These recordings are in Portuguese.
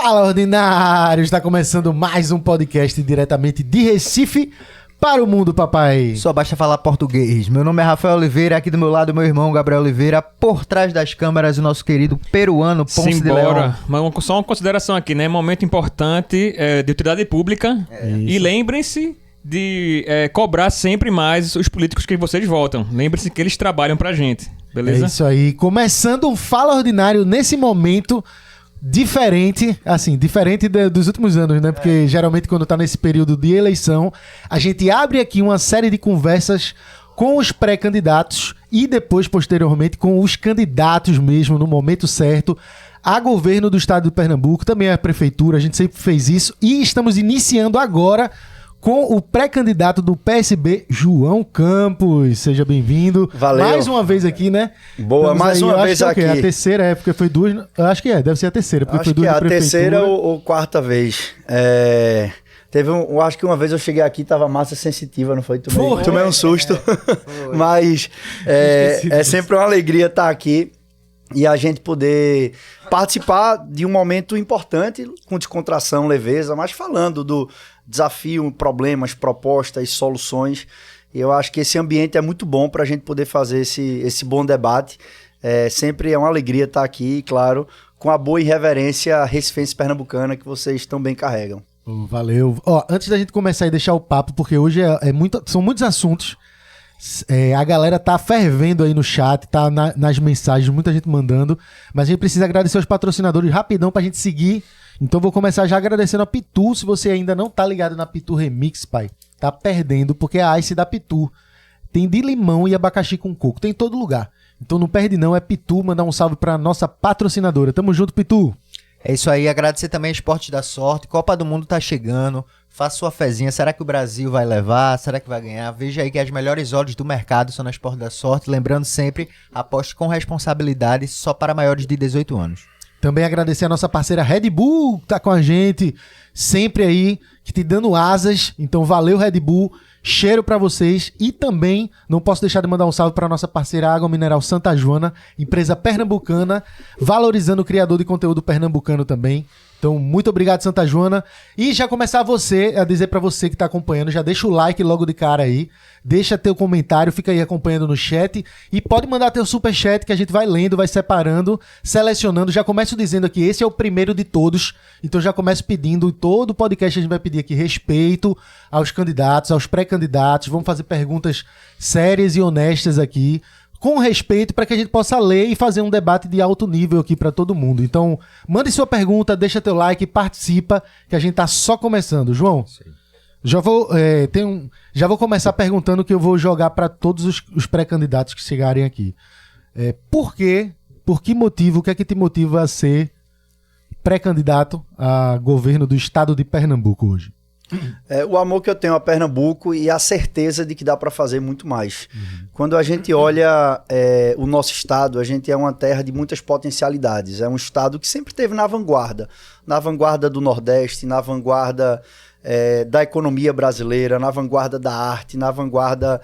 Fala, ordinário! Está começando mais um podcast diretamente de Recife para o mundo, papai. Só basta falar português. Meu nome é Rafael Oliveira, aqui do meu lado meu irmão Gabriel Oliveira, por trás das câmeras o nosso querido peruano Ponce de Leão. Mas só uma consideração aqui, né? Momento importante de utilidade pública. E lembrem-se de cobrar sempre mais os políticos que vocês votam. Lembrem-se que eles trabalham pra gente, beleza? É isso aí. Começando um Fala Ordinário nesse momento diferente, assim, diferente dos últimos anos, né? Porque geralmente quando tá nesse período de eleição, a gente abre aqui uma série de conversas com os pré-candidatos e depois, posteriormente, com os candidatos mesmo, no momento certo, a governo do estado de Pernambuco, também a prefeitura, a gente sempre fez isso. E estamos iniciando agora com o pré-candidato do PSB, João Campos. Seja bem-vindo. Valeu. Mais uma vez aqui, né? Boa, Estamos mais aí, uma vez aqui. A terceira, porque foi duas. Eu acho que deve ser a terceira, porque Acho foi duas que é da a prefeitura. terceira ou quarta vez. Eu acho que uma vez eu cheguei aqui e tava massa sensitiva, não foi? Tomei um susto. Mas é sempre uma alegria estar aqui e a gente poder participar de um momento importante, com descontração, leveza, mas falando do desafio, problemas, propostas, soluções. E eu acho que esse ambiente é muito bom para a gente poder fazer esse bom debate. Sempre é uma alegria estar aqui, claro, com a boa irreverência recifense pernambucana que vocês também carregam. Valeu. Antes da gente começar e deixar o papo, porque hoje são muitos assuntos. A galera tá fervendo aí no chat, tá nas mensagens, muita gente mandando, mas a gente precisa agradecer aos patrocinadores rapidão pra gente seguir. Então vou começar já agradecendo a Pitu. Se você ainda não tá ligado na Pitu Remix, pai, tá perdendo, porque a Ice da Pitu tem de limão e abacaxi com coco, tem em todo lugar. Então não perde não, é Pitu. Mandar um salve pra nossa patrocinadora. Tamo junto, Pitu. É isso aí, agradecer também a Esporte da Sorte. Copa do Mundo tá chegando, faça sua fezinha. Será que o Brasil vai levar? Será que vai ganhar? Veja aí que as melhores odds do mercado são na Esporte da Sorte. Lembrando sempre, aposte com responsabilidade, só para maiores de 18 anos. Também agradecer a nossa parceira Red Bull, que tá com a gente sempre aí, que te dando asas. Então valeu, Red Bull. Cheiro pra vocês. E também não posso deixar de mandar um salve pra nossa parceira Água Mineral Santa Joana, empresa pernambucana, valorizando o criador de conteúdo pernambucano também. Então, muito obrigado, Santa Joana. E já começar a dizer pra você que tá acompanhando, já deixa o like logo de cara aí, deixa teu comentário, fica aí acompanhando no chat e pode mandar teu superchat que a gente vai lendo, vai separando, selecionando. Já começo dizendo aqui, esse é o primeiro de todos, então já começo pedindo, todo podcast a gente vai pedir aqui respeito aos candidatos, aos pré-candidatos, vamos fazer perguntas sérias e honestas aqui, com respeito, para que a gente possa ler e fazer um debate de alto nível aqui para todo mundo. Então, mande sua pergunta, deixa teu like, participa, que a gente tá só começando. João, já vou começar perguntando que eu vou jogar para todos os pré-candidatos que chegarem aqui. Por que motivo, o que é que te motiva a ser pré-candidato a governo do estado de Pernambuco hoje? O amor que eu tenho a Pernambuco e a certeza de que dá para fazer muito mais. Quando a gente olha o nosso estado, a gente é uma terra de muitas potencialidades. É um estado que sempre esteve na vanguarda do Nordeste, na vanguarda da economia brasileira, na vanguarda da arte, na vanguarda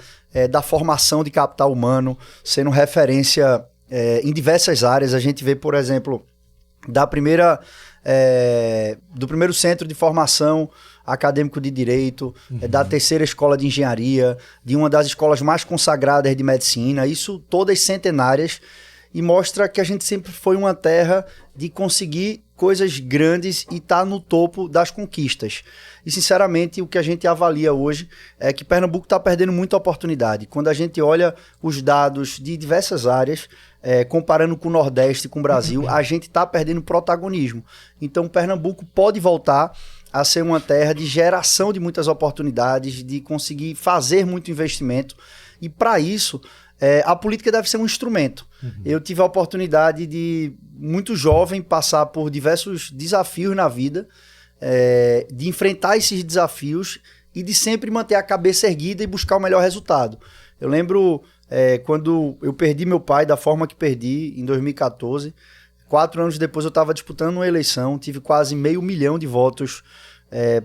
da formação de capital humano, sendo referência em diversas áreas. A gente vê, por exemplo, do primeiro centro de formação acadêmico de direito, da terceira escola de engenharia, de uma das escolas mais consagradas de medicina, isso todas centenárias, e mostra que a gente sempre foi uma terra de conseguir coisas grandes e estar no topo das conquistas. E, sinceramente, o que a gente avalia hoje é que Pernambuco está perdendo muita oportunidade. Quando a gente olha os dados de diversas áreas, comparando com o Nordeste e com o Brasil, a gente está perdendo protagonismo. Então, Pernambuco pode voltar a ser uma terra de geração de muitas oportunidades, de conseguir fazer muito investimento. E, para isso, a política deve ser um instrumento. Eu tive a oportunidade de, muito jovem, passar por diversos desafios na vida, de enfrentar esses desafios e de sempre manter a cabeça erguida e buscar o melhor resultado. Eu lembro quando eu perdi meu pai da forma que perdi, em 2014. 4 anos depois eu estava disputando uma eleição, tive quase 500 mil de votos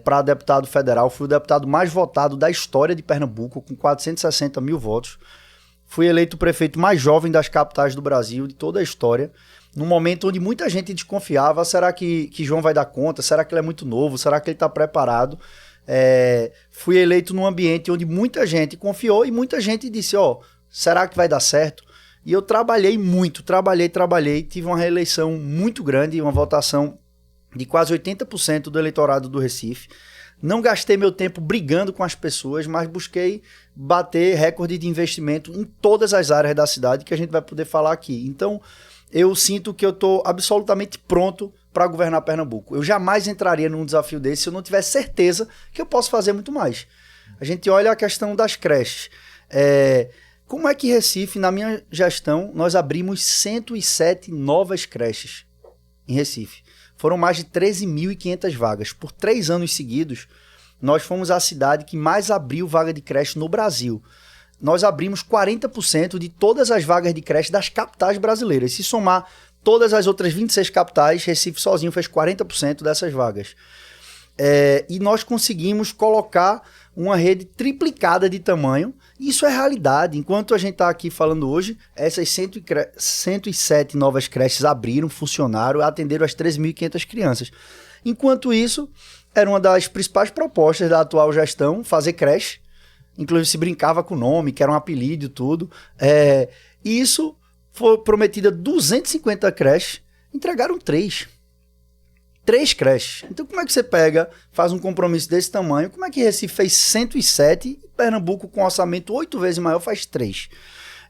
para deputado federal. Fui o deputado mais votado da história de Pernambuco, com 460 mil votos. Fui eleito o prefeito mais jovem das capitais do Brasil, de toda a história. num momento onde muita gente desconfiava, será que João vai dar conta? Será que ele é muito novo? Será que ele está preparado? Fui eleito num ambiente onde muita gente confiou e muita gente disse, será que vai dar certo? E eu trabalhei muito, trabalhei, tive uma reeleição muito grande, uma votação de quase 80% do eleitorado do Recife. Não gastei meu tempo brigando com as pessoas, mas busquei bater recorde de investimento em todas as áreas da cidade que a gente vai poder falar aqui. Então, eu sinto que eu estou absolutamente pronto para governar Pernambuco. Eu jamais entraria num desafio desse se eu não tivesse certeza que eu posso fazer muito mais. A gente olha a questão das creches. Como é que Recife, na minha gestão, nós abrimos 107 novas creches em Recife. Foram mais de 13.500 vagas. Por 3 anos seguidos, nós fomos a cidade que mais abriu vaga de creche no Brasil. Nós abrimos 40% de todas as vagas de creche das capitais brasileiras. Se somar todas as outras 26 capitais, Recife sozinho fez 40% dessas vagas. E nós conseguimos colocar uma rede triplicada de tamanho. Isso é realidade. Enquanto a gente está aqui falando hoje, essas 107 novas creches abriram, funcionaram, atenderam as 13.500 crianças. Enquanto isso, era uma das principais propostas da atual gestão, fazer creche. Inclusive se brincava com o nome, que era um apelido e tudo. E isso foi prometida 250 creches, entregaram 3 creches. Então como é que você faz um compromisso desse tamanho? Como é que Recife fez 107 e Pernambuco com orçamento 8 vezes maior faz 3?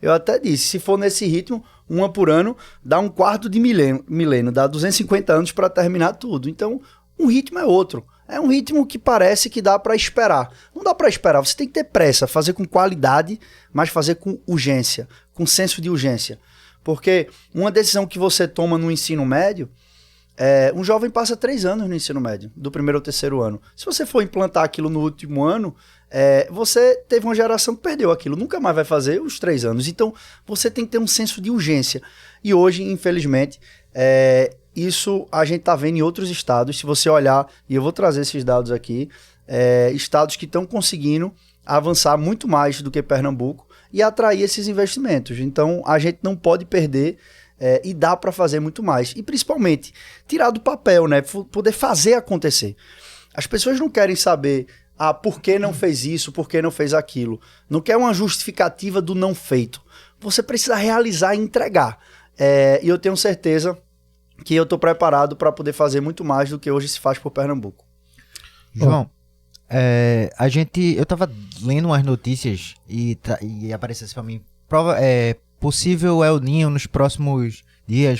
Eu até disse, se for nesse ritmo, uma por ano, dá um quarto de milênio, dá 250 anos para terminar tudo. Então, um ritmo é outro. É um ritmo que parece que dá para esperar. Não dá para esperar, você tem que ter pressa, fazer com qualidade, mas fazer com urgência, com senso de urgência. Porque uma decisão que você toma no ensino médio, um jovem passa 3 anos no ensino médio, do 1º ao 3º ano. Se você for implantar aquilo no último ano, você teve uma geração que perdeu aquilo, nunca mais vai fazer os 3 anos. Então, você tem que ter um senso de urgência. E hoje, infelizmente, isso a gente está vendo em outros estados. Se você olhar, e eu vou trazer esses dados aqui, estados que estão conseguindo avançar muito mais do que Pernambuco e atrair esses investimentos. Então, a gente não pode perder e dá para fazer muito mais. E, principalmente, tirar do papel, né? Poder fazer acontecer. As pessoas não querem saber por que não fez isso, por que não fez aquilo. Não quer uma justificativa do não feito. Você precisa realizar e entregar. E eu tenho certeza que eu estou preparado para poder fazer muito mais do que hoje se faz por Pernambuco. João, eu estava lendo umas notícias e apareceu assim para mim, possível El Niño nos próximos dias,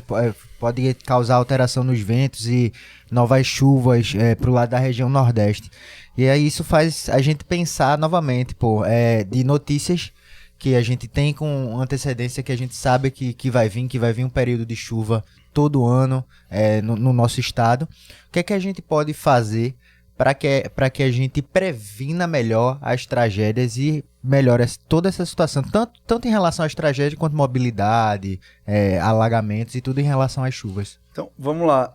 pode causar alteração nos ventos e novas chuvas para o lado da região Nordeste. E aí isso faz a gente pensar novamente, de notícias que a gente tem com antecedência, que a gente sabe que vai vir um período de chuva todo ano no nosso estado. O que é que a gente pode fazer para que a gente previna melhor as tragédias e melhore toda essa situação, tanto em relação às tragédias quanto mobilidade, alagamentos e tudo em relação às chuvas? Então, vamos lá.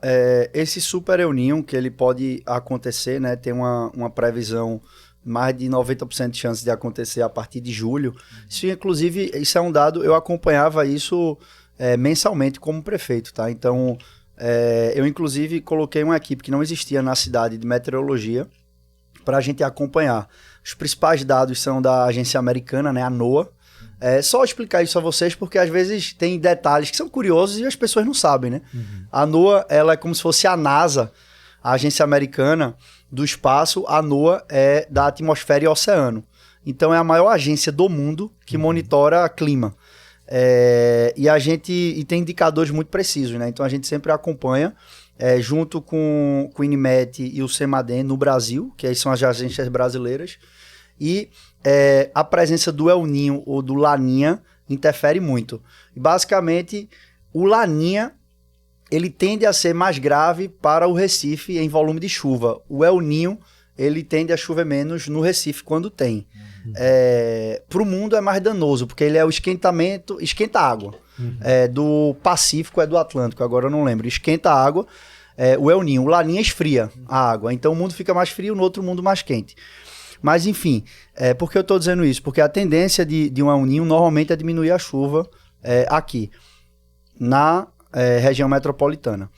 Esse Super El Niño, que ele pode acontecer, né, tem uma previsão mais de 90% de chance de acontecer a partir de julho. Isso é um dado, eu acompanhava isso mensalmente como prefeito, tá? Então, eu inclusive coloquei uma equipe que não existia na cidade de meteorologia para a gente acompanhar. Os principais dados são da agência americana, né, a NOAA. Só explicar isso a vocês, porque às vezes tem detalhes que são curiosos e as pessoas não sabem, né? Uhum. A NOAA, ela é como se fosse a NASA, a agência americana do espaço. A NOAA é da atmosfera e oceano. Então é a maior agência do mundo que monitora clima. E tem indicadores muito precisos, né? Então a gente sempre acompanha, junto com o INMET e o CEMADEM no Brasil, que aí são as agências brasileiras, e a presença do El Niño ou do Laninha interfere muito. E basicamente, o Laninha ele tende a ser mais grave para o Recife em volume de chuva. O El Niño ele tende a chover menos no Recife quando tem. Para o mundo é mais danoso, porque ele é o esquenta água. Do Pacífico, do Atlântico, agora eu não lembro. Esquenta a água, o El Niño. O Laninha esfria a água. Então o mundo fica mais frio, no outro mundo mais quente. Mas enfim, por que eu estou dizendo isso? Porque a tendência de um El Niño normalmente é diminuir a chuva aqui. Na região metropolitana.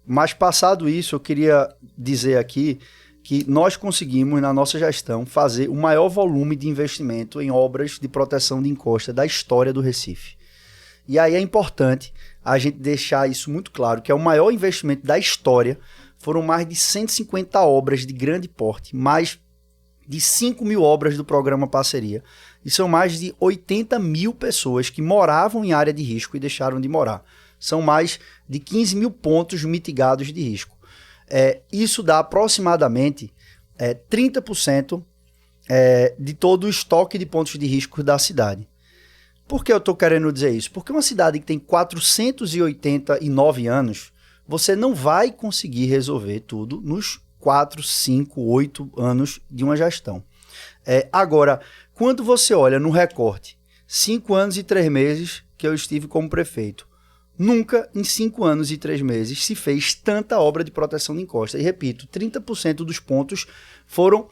Mas passado isso, eu queria dizer aqui que nós conseguimos, na nossa gestão, fazer o maior volume de investimento em obras de proteção de encosta da história do Recife. E aí é importante a gente deixar isso muito claro, que é o maior investimento da história. Foram mais de 150 obras de grande porte, mais de 5 mil obras do programa Parceria. E são mais de 80 mil pessoas que moravam em área de risco e deixaram de morar. São mais de 15 mil pontos mitigados de risco. Isso dá aproximadamente 30% de todo o estoque de pontos de risco da cidade. Por que eu estou querendo dizer isso? Porque uma cidade que tem 489 anos, você não vai conseguir resolver tudo nos 4, 5, 8 anos de uma gestão. Agora, quando você olha no recorte, 5 anos e 3 meses que eu estive como prefeito, nunca em 5 anos e 3 meses se fez tanta obra de proteção de encosta. E repito, 30% dos pontos foram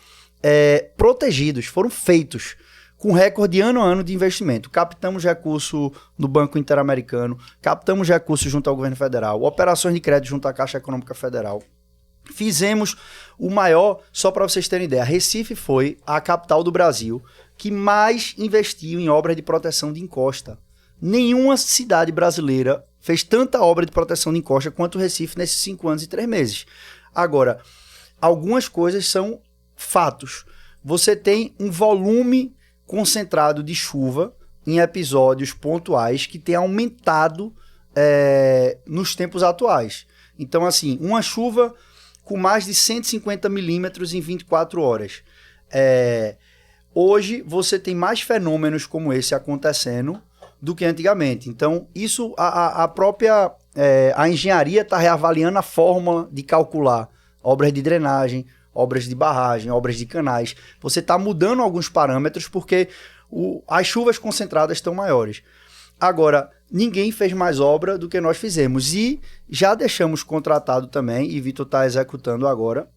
protegidos, foram feitos com recorde ano a ano de investimento. Captamos recurso no Banco Interamericano, captamos recursos junto ao governo federal, operações de crédito junto à Caixa Econômica Federal. Fizemos o maior, só para vocês terem ideia, Recife foi a capital do Brasil que mais investiu em obras de proteção de encosta. Nenhuma cidade brasileira fez tanta obra de proteção de encosta quanto o Recife nesses 5 anos e 3 meses. Agora, algumas coisas são fatos. Você tem um volume concentrado de chuva em episódios pontuais que tem aumentado nos tempos atuais. Então, assim, uma chuva com mais de 150 milímetros em 24 horas. Hoje, você tem mais fenômenos como esse acontecendo do que antigamente. Então, isso, a própria a engenharia está reavaliando a fórmula de calcular obras de drenagem, obras de barragem, obras de canais. Você está mudando alguns parâmetros porque as chuvas concentradas estão maiores. Agora, ninguém fez mais obra do que nós fizemos. E já deixamos contratado também, e Vitor está executando agora,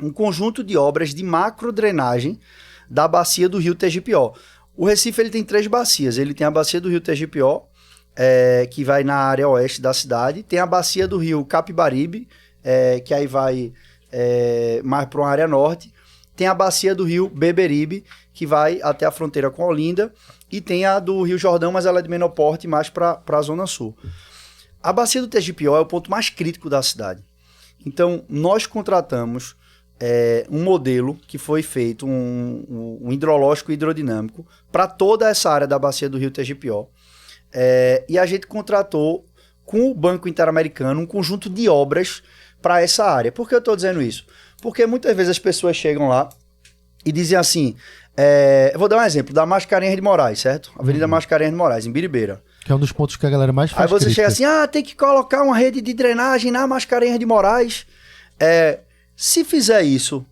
um conjunto de obras de macrodrenagem da bacia do rio Tegipió. O Recife ele tem 3 bacias. Ele tem a bacia do rio Tegipió, que vai na área oeste da cidade. Tem a bacia do rio Capibaribe, que aí vai mais para uma área norte. Tem a bacia do rio Beberibe, que vai até a fronteira com a Olinda. E tem a do Rio Jordão, mas ela é de menor porte, mais para a zona sul. A bacia do Tegipió é o ponto mais crítico da cidade. Então, nós contratamos um modelo que foi feito, um hidrológico hidrodinâmico, para toda essa área da bacia do Rio Tegipió. E a gente contratou com o Banco Interamericano um conjunto de obras para essa área. Por que eu estou dizendo isso? Porque muitas vezes as pessoas chegam lá e dizem assim... eu vou dar um exemplo da Mascarenhas de Moraes, certo? Avenida Mascarenhas de Moraes, em Biribeira. Que é um dos pontos que a galera mais faz. Aí você crítica. chega assim, tem que colocar uma rede de drenagem na Mascarenhas de Moraes. Se fizer isso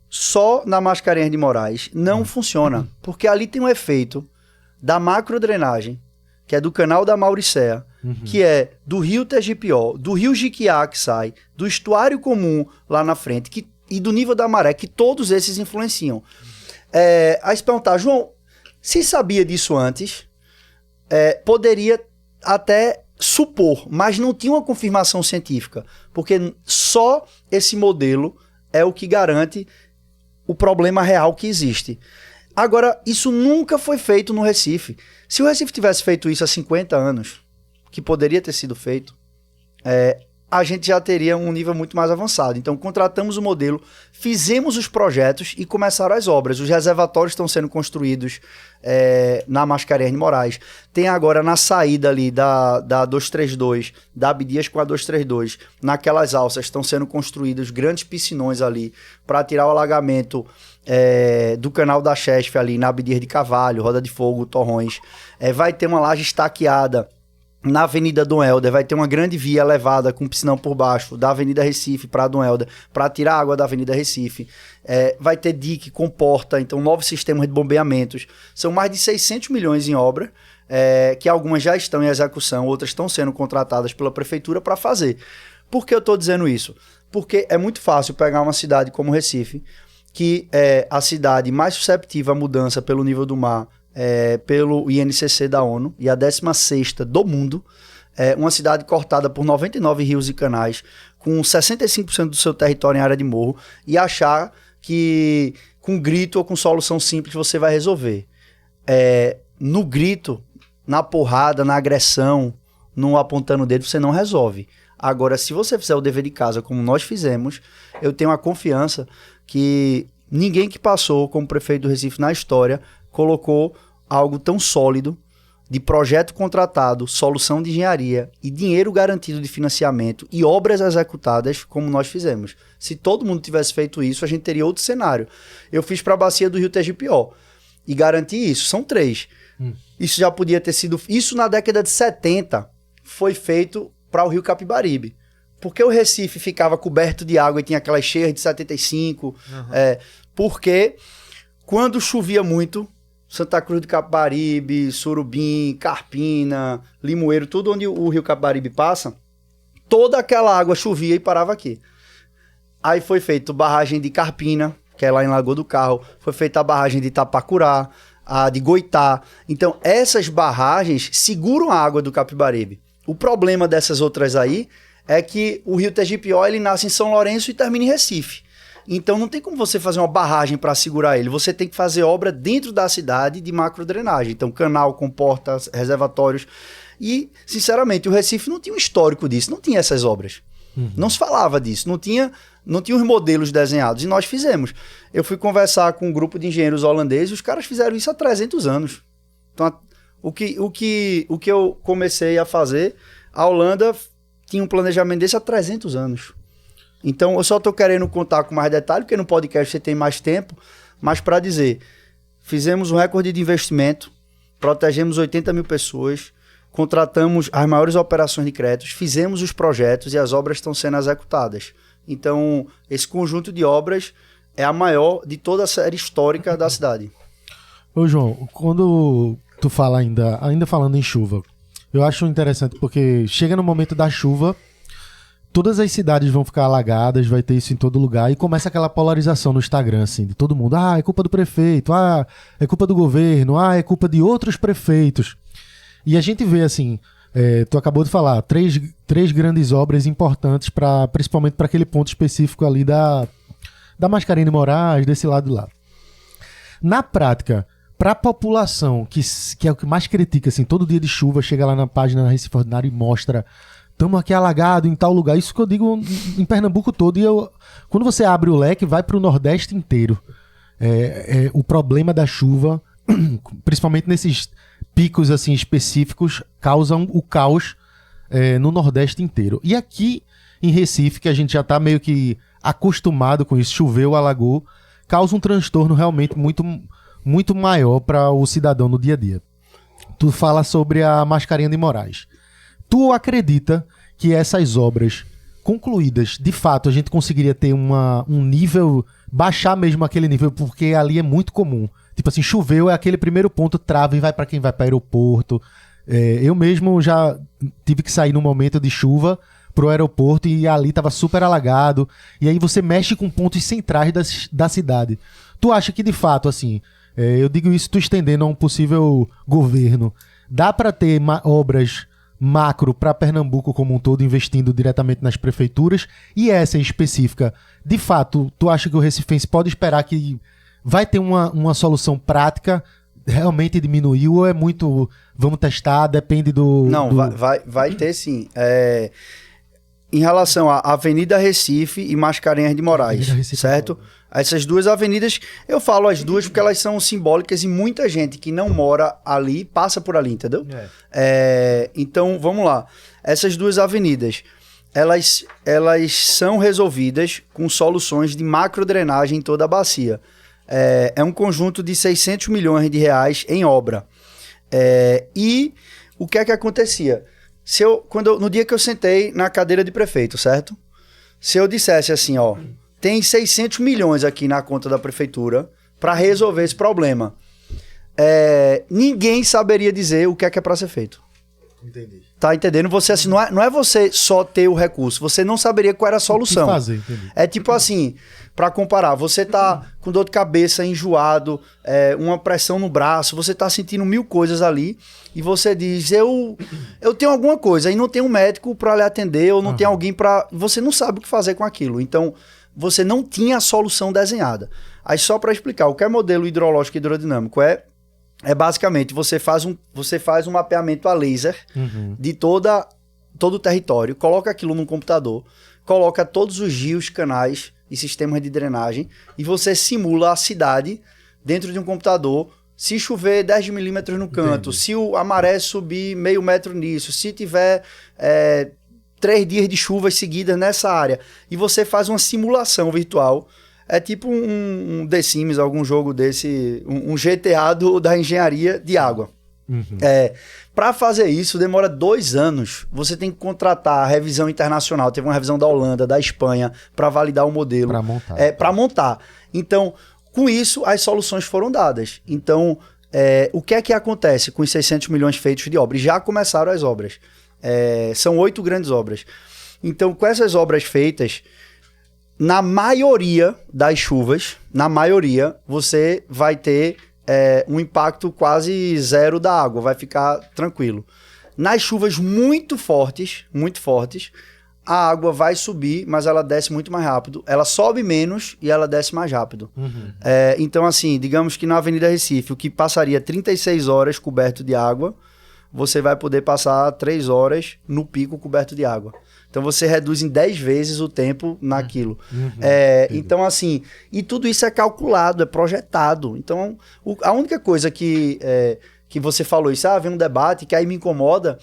só na Mascarenhas de Moraes, não funciona. Porque ali tem um efeito da macrodrenagem, que é do canal da Mauricéia, que é do rio Tegipió, do rio Jiquiá que sai, do estuário comum lá na frente e do nível da maré, que todos esses influenciam. Aí se perguntar, João, se sabia disso antes, poderia até supor, mas não tinha uma confirmação científica, porque só esse modelo é o que garante o problema real que existe. Agora, isso nunca foi feito no Recife. Se o Recife tivesse feito isso há 50 anos, que poderia ter sido feito, a gente já teria um nível muito mais avançado. Então, contratamos o modelo, fizemos os projetos e começaram as obras. Os reservatórios estão sendo construídos na Mascarenhas de Moraes. Tem agora na saída ali da 232, da Abdias com a 232, naquelas alças estão sendo construídos grandes piscinões ali para tirar o alagamento do canal da Chesf ali na Abdias de Carvalho, Roda de Fogo, Torrões. Vai ter uma laje estaqueada na Avenida Dom Helder, vai ter uma grande via elevada com piscinão por baixo, da Avenida Recife para Dom Helder, para tirar água da Avenida Recife. Vai ter dique com porta, então novos sistemas de bombeamentos. São mais de 600 milhões em obra, que algumas já estão em execução, outras estão sendo contratadas pela prefeitura para fazer. Por que eu estou dizendo isso? Porque é muito fácil pegar uma cidade como Recife, que é a cidade mais susceptível à mudança pelo nível do mar, pelo INCC da ONU, e a 16ª do mundo, uma cidade cortada por 99 rios e canais, com 65% do seu território em área de morro, e achar que com grito ou com solução simples você vai resolver. No grito, na porrada, na agressão, no apontando o dedo, você não resolve. Agora, se você fizer o dever de casa como nós fizemos, eu tenho a confiança que ninguém que passou como prefeito do Recife na história colocou algo tão sólido de projeto contratado, solução de engenharia e dinheiro garantido de financiamento e obras executadas como nós fizemos. Se todo mundo tivesse feito isso, a gente teria outro cenário. Eu fiz para a bacia do Rio Tegipió e garanti isso. São 3. Isso já podia ter sido... Isso na década de 70 foi feito para o Rio Capibaribe. Porque o Recife ficava coberto de água e tinha aquelas cheias de 75. Porque quando chovia muito... Santa Cruz do Capibaribe, Surubim, Carpina, Limoeiro, tudo onde o Rio Capibaribe passa, toda aquela água chovia e parava aqui. Aí foi feita a barragem de Carpina, que é lá em Lagoa do Carro, foi feita a barragem de Itapacurá, a de Goitá. Então, essas barragens seguram a água do Capibaribe. O problema dessas outras aí é que o Rio Tegipió, ele nasce em São Lourenço e termina em Recife. Então não tem como você fazer uma barragem para segurar ele. Você tem que fazer obra dentro da cidade de macrodrenagem. Então canal, comportas, reservatórios. E, sinceramente, o Recife não tinha um histórico disso. Não tinha essas obras. Não se falava disso. Não tinha os modelos desenhados. E nós fizemos. Eu fui conversar com um grupo de engenheiros holandeses e os caras fizeram isso há 300 anos. Então, o que eu comecei a fazer, a Holanda tinha um planejamento desse há 300 anos. Então, eu só estou querendo contar com mais detalhe, porque no podcast você tem mais tempo, mas para dizer, fizemos um recorde de investimento, protegemos 80 mil pessoas, contratamos as maiores operações de créditos, fizemos os projetos e as obras estão sendo executadas. Então, esse conjunto de obras é a maior de toda a série histórica da cidade. Ô João, quando tu fala ainda falando em chuva, eu acho interessante porque chega no momento da chuva, todas as cidades vão ficar alagadas, vai ter isso em todo lugar, e começa aquela polarização no Instagram, assim, de todo mundo. É culpa do prefeito, é culpa do governo, é culpa de outros prefeitos. E a gente vê, assim, tu acabou de falar, três grandes obras importantes, principalmente para aquele ponto específico ali da Mascarenhas de Moraes, desse lado lá. Na prática, para a população, que é o que mais critica, assim, todo dia de chuva, chega lá na página da Recife Ordinário e mostra... Estamos aqui alagados em tal lugar. Isso que eu digo em Pernambuco todo. E quando você abre o leque, vai para o Nordeste inteiro. O problema da chuva, principalmente nesses picos assim específicos, causam o caos no Nordeste inteiro. E aqui em Recife, que a gente já está meio que acostumado com isso, choveu, alagou, causa um transtorno realmente muito, muito maior para o cidadão no dia a dia. Tu fala sobre a Mascarenhas de Moraes. Tu acredita que essas obras concluídas, de fato, a gente conseguiria ter um nível, baixar mesmo aquele nível, porque ali é muito comum. Tipo assim, choveu, é aquele primeiro ponto, trava e vai para quem vai para aeroporto. Eu mesmo já tive que sair no momento de chuva pro aeroporto e ali tava super alagado. E aí você mexe com pontos centrais da cidade. Tu acha que, de fato, assim, eu digo isso tu estendendo a um possível governo, dá para ter obras macro para Pernambuco como um todo, investindo diretamente nas prefeituras, e essa em específica, de fato, tu acha que o recifense pode esperar que vai ter uma solução prática, realmente diminuiu, ou é muito, vamos testar, depende do... Não, vai ter sim. Em relação à Avenida Recife e Mascarenhas de Moraes, certo? Essas duas avenidas, eu falo as duas porque elas são simbólicas e muita gente que não mora ali passa por ali, entendeu? Então, vamos lá. Essas duas avenidas, elas são resolvidas com soluções de macrodrenagem em toda a bacia. É um conjunto de 600 milhões de reais em obra. E o que é que acontecia? No dia que eu sentei na cadeira de prefeito, certo? Se eu dissesse assim, ó, tem 600 milhões aqui na conta da prefeitura para resolver esse problema, ninguém saberia dizer o que é para ser feito. Entendi. Tá entendendo? Você, assim, não é você só ter o recurso, você não saberia qual era a solução. O que fazer, entendi. É tipo assim, para comparar, você tá com dor de cabeça, enjoado, uma pressão no braço, você tá sentindo 1000 coisas ali e você diz, eu tenho alguma coisa e não tem um médico para lhe atender ou não tem alguém para... Você não sabe o que fazer com aquilo. Então, você não tinha a solução desenhada. Aí só para explicar, o que é modelo hidrológico e hidrodinâmico? É basicamente, você faz um mapeamento a laser de todo o território, coloca aquilo num computador, coloca todos os rios, canais e sistemas de drenagem e você simula a cidade dentro de um computador. Se chover 10 milímetros no canto, se a maré subir meio metro nisso, se tiver 3 dias de chuvas seguidas nessa área, e você faz uma simulação virtual. É tipo um The Sims, algum jogo desse, um GTA da engenharia de água. Para fazer isso, demora 2 anos. Você tem que contratar a revisão internacional. Teve uma revisão da Holanda, da Espanha, para validar o modelo. Para montar. Para montar. Então, com isso, as soluções foram dadas. Então, o que é que acontece com os 600 milhões feitos de obras? Já começaram as obras. São 8 grandes obras. Então, com essas obras feitas... Na maioria das chuvas, você vai ter um impacto quase zero da água, vai ficar tranquilo. Nas chuvas muito fortes, a água vai subir, mas ela desce muito mais rápido. Ela sobe menos e ela desce mais rápido. Então, assim, digamos que na Avenida Recife, o que passaria 36 horas coberto de água, você vai poder passar 3 horas no pico coberto de água. Então, você reduz em 10 vezes o tempo naquilo. Então, assim, e tudo isso é calculado, é projetado. Então, a única coisa que você falou isso, vem um debate que aí me incomoda,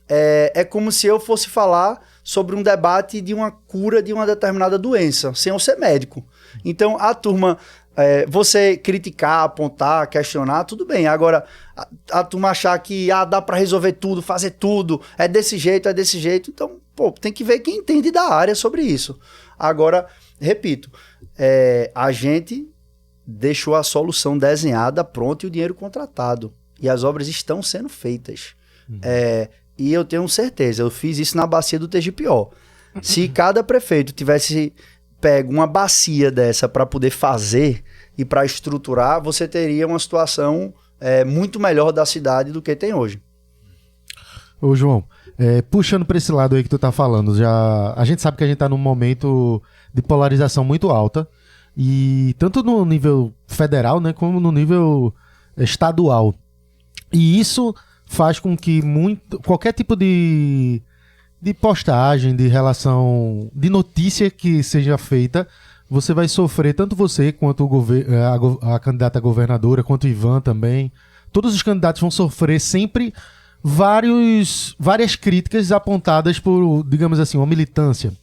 é como se eu fosse falar sobre um debate de uma cura de uma determinada doença, sem eu ser médico. Então, a turma... você criticar, apontar, questionar, tudo bem. Agora, a turma achar que dá para resolver tudo, fazer tudo, é desse jeito. Então, tem que ver quem entende da área sobre isso. Agora, repito, a gente deixou a solução desenhada, pronta e o dinheiro contratado. E as obras estão sendo feitas. E eu tenho certeza, eu fiz isso na bacia do TGPO. Se cada prefeito tivesse... pega uma bacia dessa para poder fazer e para estruturar, você teria uma situação muito melhor da cidade do que tem hoje. Ô, João, puxando para esse lado aí que tu tá falando, a gente sabe que a gente tá num momento de polarização muito alta, e tanto no nível federal, né, como no nível estadual. E isso faz com que qualquer tipo de postagem, de relação, de notícia que seja feita, você vai sofrer, tanto você quanto a candidata a governadora, quanto o Ivan também. Todos os candidatos vão sofrer sempre várias críticas apontadas por, digamos assim, uma militância.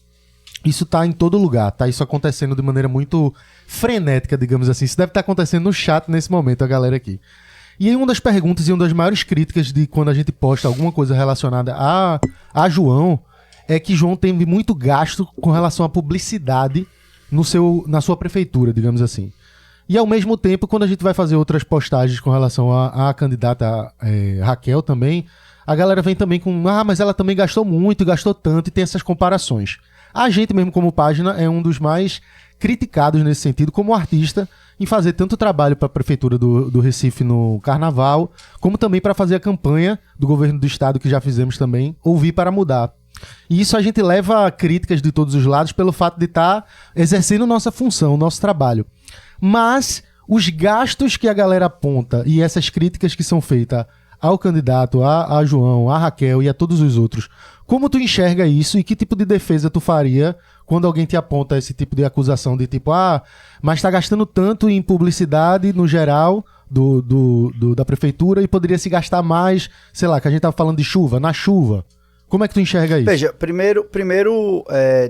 Isso tá em todo lugar, tá isso acontecendo de maneira muito frenética, digamos assim. Isso deve estar acontecendo no chat nesse momento, a galera aqui. E aí uma das perguntas e uma das maiores críticas de quando a gente posta alguma coisa relacionada a João é que João tem muito gasto com relação à publicidade na sua prefeitura, digamos assim. E ao mesmo tempo, quando a gente vai fazer outras postagens com relação à candidata Raquel também, a galera vem também com, mas ela também gastou muito, gastou tanto, e tem essas comparações. A gente mesmo como página é um dos mais criticados nesse sentido, como artista, em fazer tanto trabalho para a Prefeitura do Recife no Carnaval, como também para fazer a campanha do governo do estado, que já fizemos também, Ouvir para Mudar. E isso a gente leva críticas de todos os lados pelo fato de estar exercendo nossa função, nosso trabalho. Mas os gastos que a galera aponta e essas críticas que são feitas ao candidato, a João, a Raquel e a todos os outros, como tu enxerga isso e que tipo de defesa tu faria quando alguém te aponta esse tipo de acusação de tipo, mas tá gastando tanto em publicidade no geral da prefeitura e poderia se gastar mais, sei lá, que a gente tava falando de chuva, na chuva. Como é que tu enxerga isso? Veja, primeiro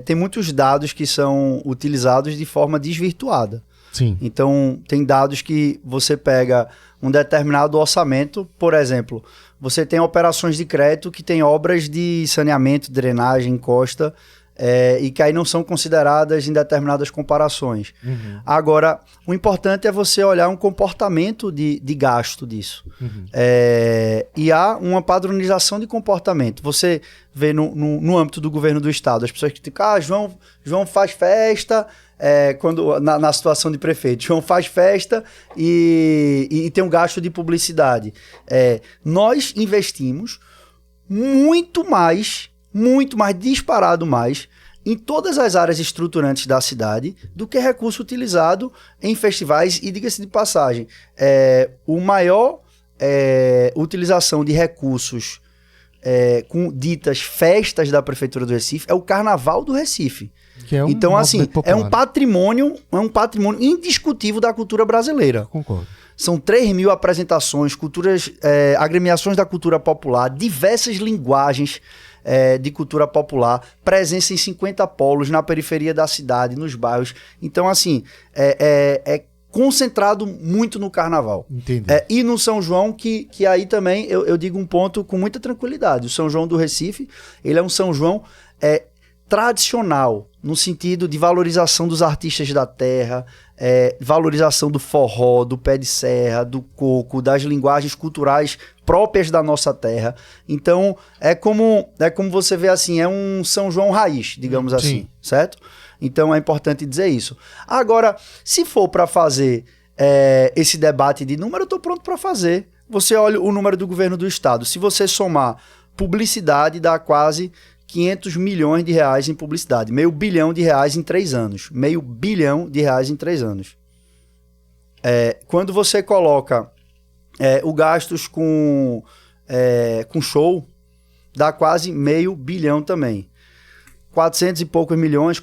tem muitos dados que são utilizados de forma desvirtuada. Sim. Então, tem dados que você pega um determinado orçamento, por exemplo, você tem operações de crédito que tem obras de saneamento, drenagem, encosta, e que aí não são consideradas em determinadas comparações. Uhum. Agora, o importante é você olhar um comportamento de gasto disso. Uhum. E há uma padronização de comportamento. Você vê no âmbito do governo do estado, as pessoas que dizem, João faz festa, quando na situação de prefeito. João faz festa e tem um gasto de publicidade. Nós investimos muito mais, disparado mais, em todas as áreas estruturantes da cidade do que recurso utilizado em festivais. E diga-se de passagem, o maior utilização de recursos com ditas festas da Prefeitura do Recife é o Carnaval do Recife. Que é um então, assim, popular. é um patrimônio indiscutível da cultura brasileira. Concordo. São 3.000 apresentações, agremiações da cultura popular, diversas linguagens de cultura popular, presença em 50 polos na periferia da cidade, nos bairros. Então, assim, é concentrado muito no carnaval. Entendi. E no São João, que aí também eu digo um ponto com muita tranquilidade. O São João do Recife, ele é um São João tradicional, no sentido de valorização dos artistas da terra, valorização do forró, do pé de serra, do coco, das linguagens culturais próprias da nossa terra. Então, é como você vê assim, é um São João raiz, digamos assim, certo? Então, é importante dizer isso. Agora, se for para fazer esse debate de número, eu estou pronto para fazer. Você olha o número do governo do estado. Se você somar publicidade, dá quase 500 milhões de reais em publicidade. R$500 bilhão em 3 anos. R$500 bilhão em 3 anos. Quando você coloca o gastos com show, dá quase R$500 bilhão também. 400 e poucos milhões.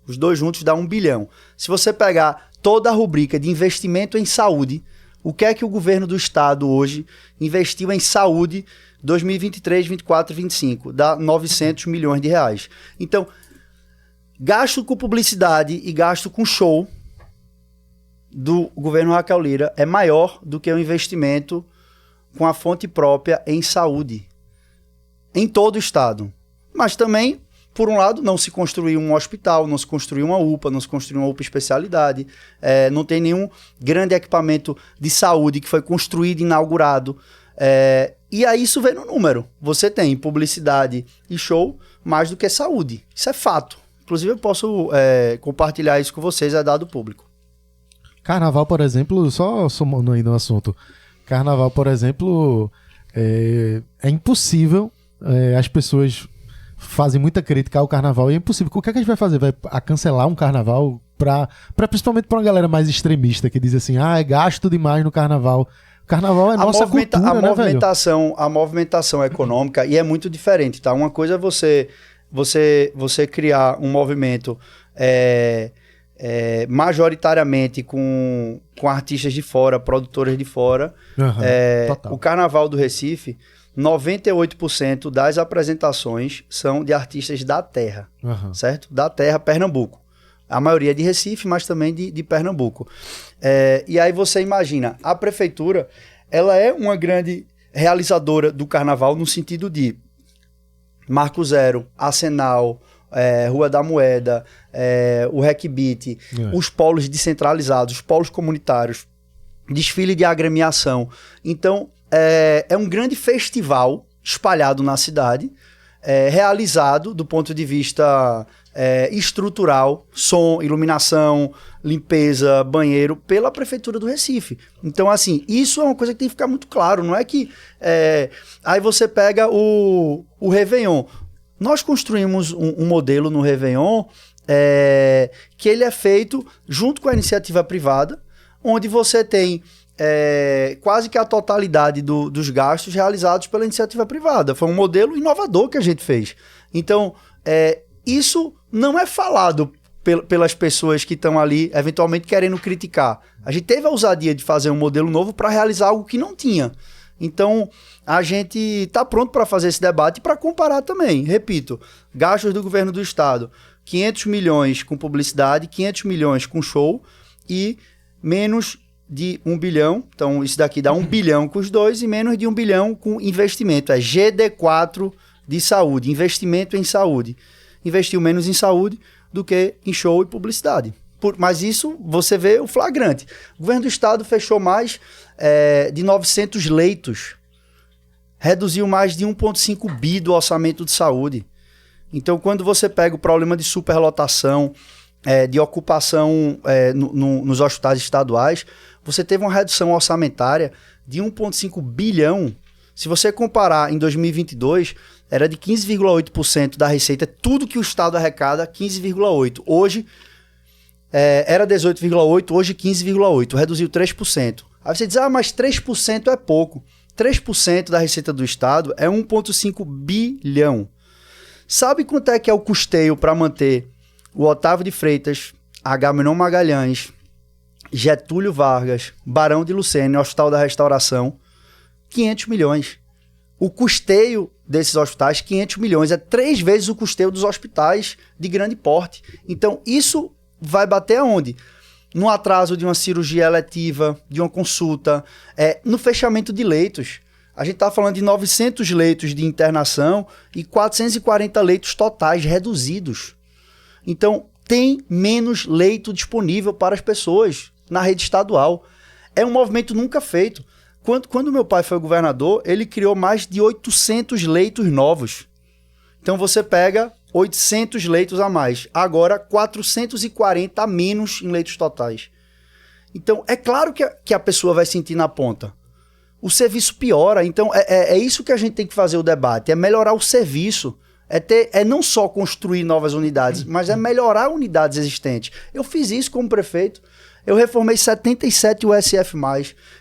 Os dois juntos dá R$1 bilhão. Se você pegar toda a rubrica de investimento em saúde, o que é que o governo do estado hoje investiu em saúde 2023, 24 e 25? Dá 900 milhões de reais. Então, gasto com publicidade e gasto com show do governo Raquel Lira é maior do que o investimento com a fonte própria em saúde. Em todo o estado. Mas também, por um lado, não se construiu um hospital, não se construiu uma UPA, não se construiu uma UPA especialidade, não tem nenhum grande equipamento de saúde que foi construído e inaugurado. E aí isso vem no número. Você tem publicidade e show mais do que saúde. Isso é fato. Inclusive eu posso compartilhar isso com vocês, é dado público. Carnaval, por exemplo, só somando aí no assunto. Carnaval, por exemplo, é impossível. As pessoas fazem muita crítica ao carnaval e é impossível. O que é que a gente vai fazer? Vai cancelar um carnaval principalmente para uma galera mais extremista que diz assim, é gasto demais no carnaval. O carnaval é nossa cultura, né, velho? A movimentação econômica, e é muito diferente, tá? Uma coisa é você criar um movimento majoritariamente com artistas de fora, produtores de fora. O Carnaval do Recife, 98% das apresentações são de artistas da terra, certo? Da terra, Pernambuco. A maioria é de Recife, mas também de Pernambuco. E aí você imagina, a prefeitura, ela é uma grande realizadora do carnaval no sentido de Marco Zero, Arsenal, Rua da Moeda, o Recbeat, os polos descentralizados, os polos comunitários, desfile de agremiação. Então, é um grande festival espalhado na cidade, realizado do ponto de vista estrutural, som, iluminação, limpeza, banheiro, pela Prefeitura do Recife. Então, assim, isso é uma coisa que tem que ficar muito claro. Não é que... aí você pega o Réveillon. Nós construímos um modelo no Réveillon que ele é feito junto com a iniciativa privada, onde você tem quase que a totalidade dos gastos realizados pela iniciativa privada. Foi um modelo inovador que a gente fez. Então, isso não é falado pelas pessoas que estão ali, eventualmente querendo criticar. A gente teve a ousadia de fazer um modelo novo para realizar algo que não tinha. Então, a gente está pronto para fazer esse debate e para comparar também. Repito, gastos do governo do estado, 500 milhões com publicidade, 500 milhões com show e menos de 1 bilhão. Então, isso daqui dá 1 bilhão com os dois e menos de 1 bilhão com investimento. É GD4 de saúde, investimento em saúde. Investiu menos em saúde do que em show e publicidade. Mas isso, você vê o flagrante. O governo do estado fechou mais de 900 leitos. Reduziu mais de 1,5 bi do orçamento de saúde. Então, quando você pega o problema de superlotação, de ocupação nos hospitais estaduais, você teve uma redução orçamentária de 1,5 bilhão. Se você comparar em 2022, era de 15,8% da receita, tudo que o Estado arrecada, 15,8%. Hoje, era 18,8%, hoje 15,8%, reduziu 3%. Aí você diz, mas 3% é pouco. 3% da receita do Estado é 1,5 bilhão. Sabe quanto é que é o custeio para manter o Otávio de Freitas, Agamenon Magalhães, Getúlio Vargas, Barão de Lucena, Hospital da Restauração? 500 milhões. O custeio desses hospitais, 500 milhões. É 3 vezes o custeio dos hospitais de grande porte. Então, isso vai bater aonde? No atraso de uma cirurgia eletiva, de uma consulta, no fechamento de leitos. A gente está falando de 900 leitos de internação e 440 leitos totais reduzidos. Então, tem menos leito disponível para as pessoas na rede estadual. É um movimento nunca feito. Quando meu pai foi governador, ele criou mais de 800 leitos novos. Então, você pega 800 leitos a mais. Agora, 440 a menos em leitos totais. Então, é claro que a pessoa vai sentir na ponta. O serviço piora. Então, é isso que a gente tem que fazer o debate. É melhorar o serviço. É não só construir novas unidades, mas é melhorar unidades existentes. Eu fiz isso como prefeito. Eu reformei 77 USF+,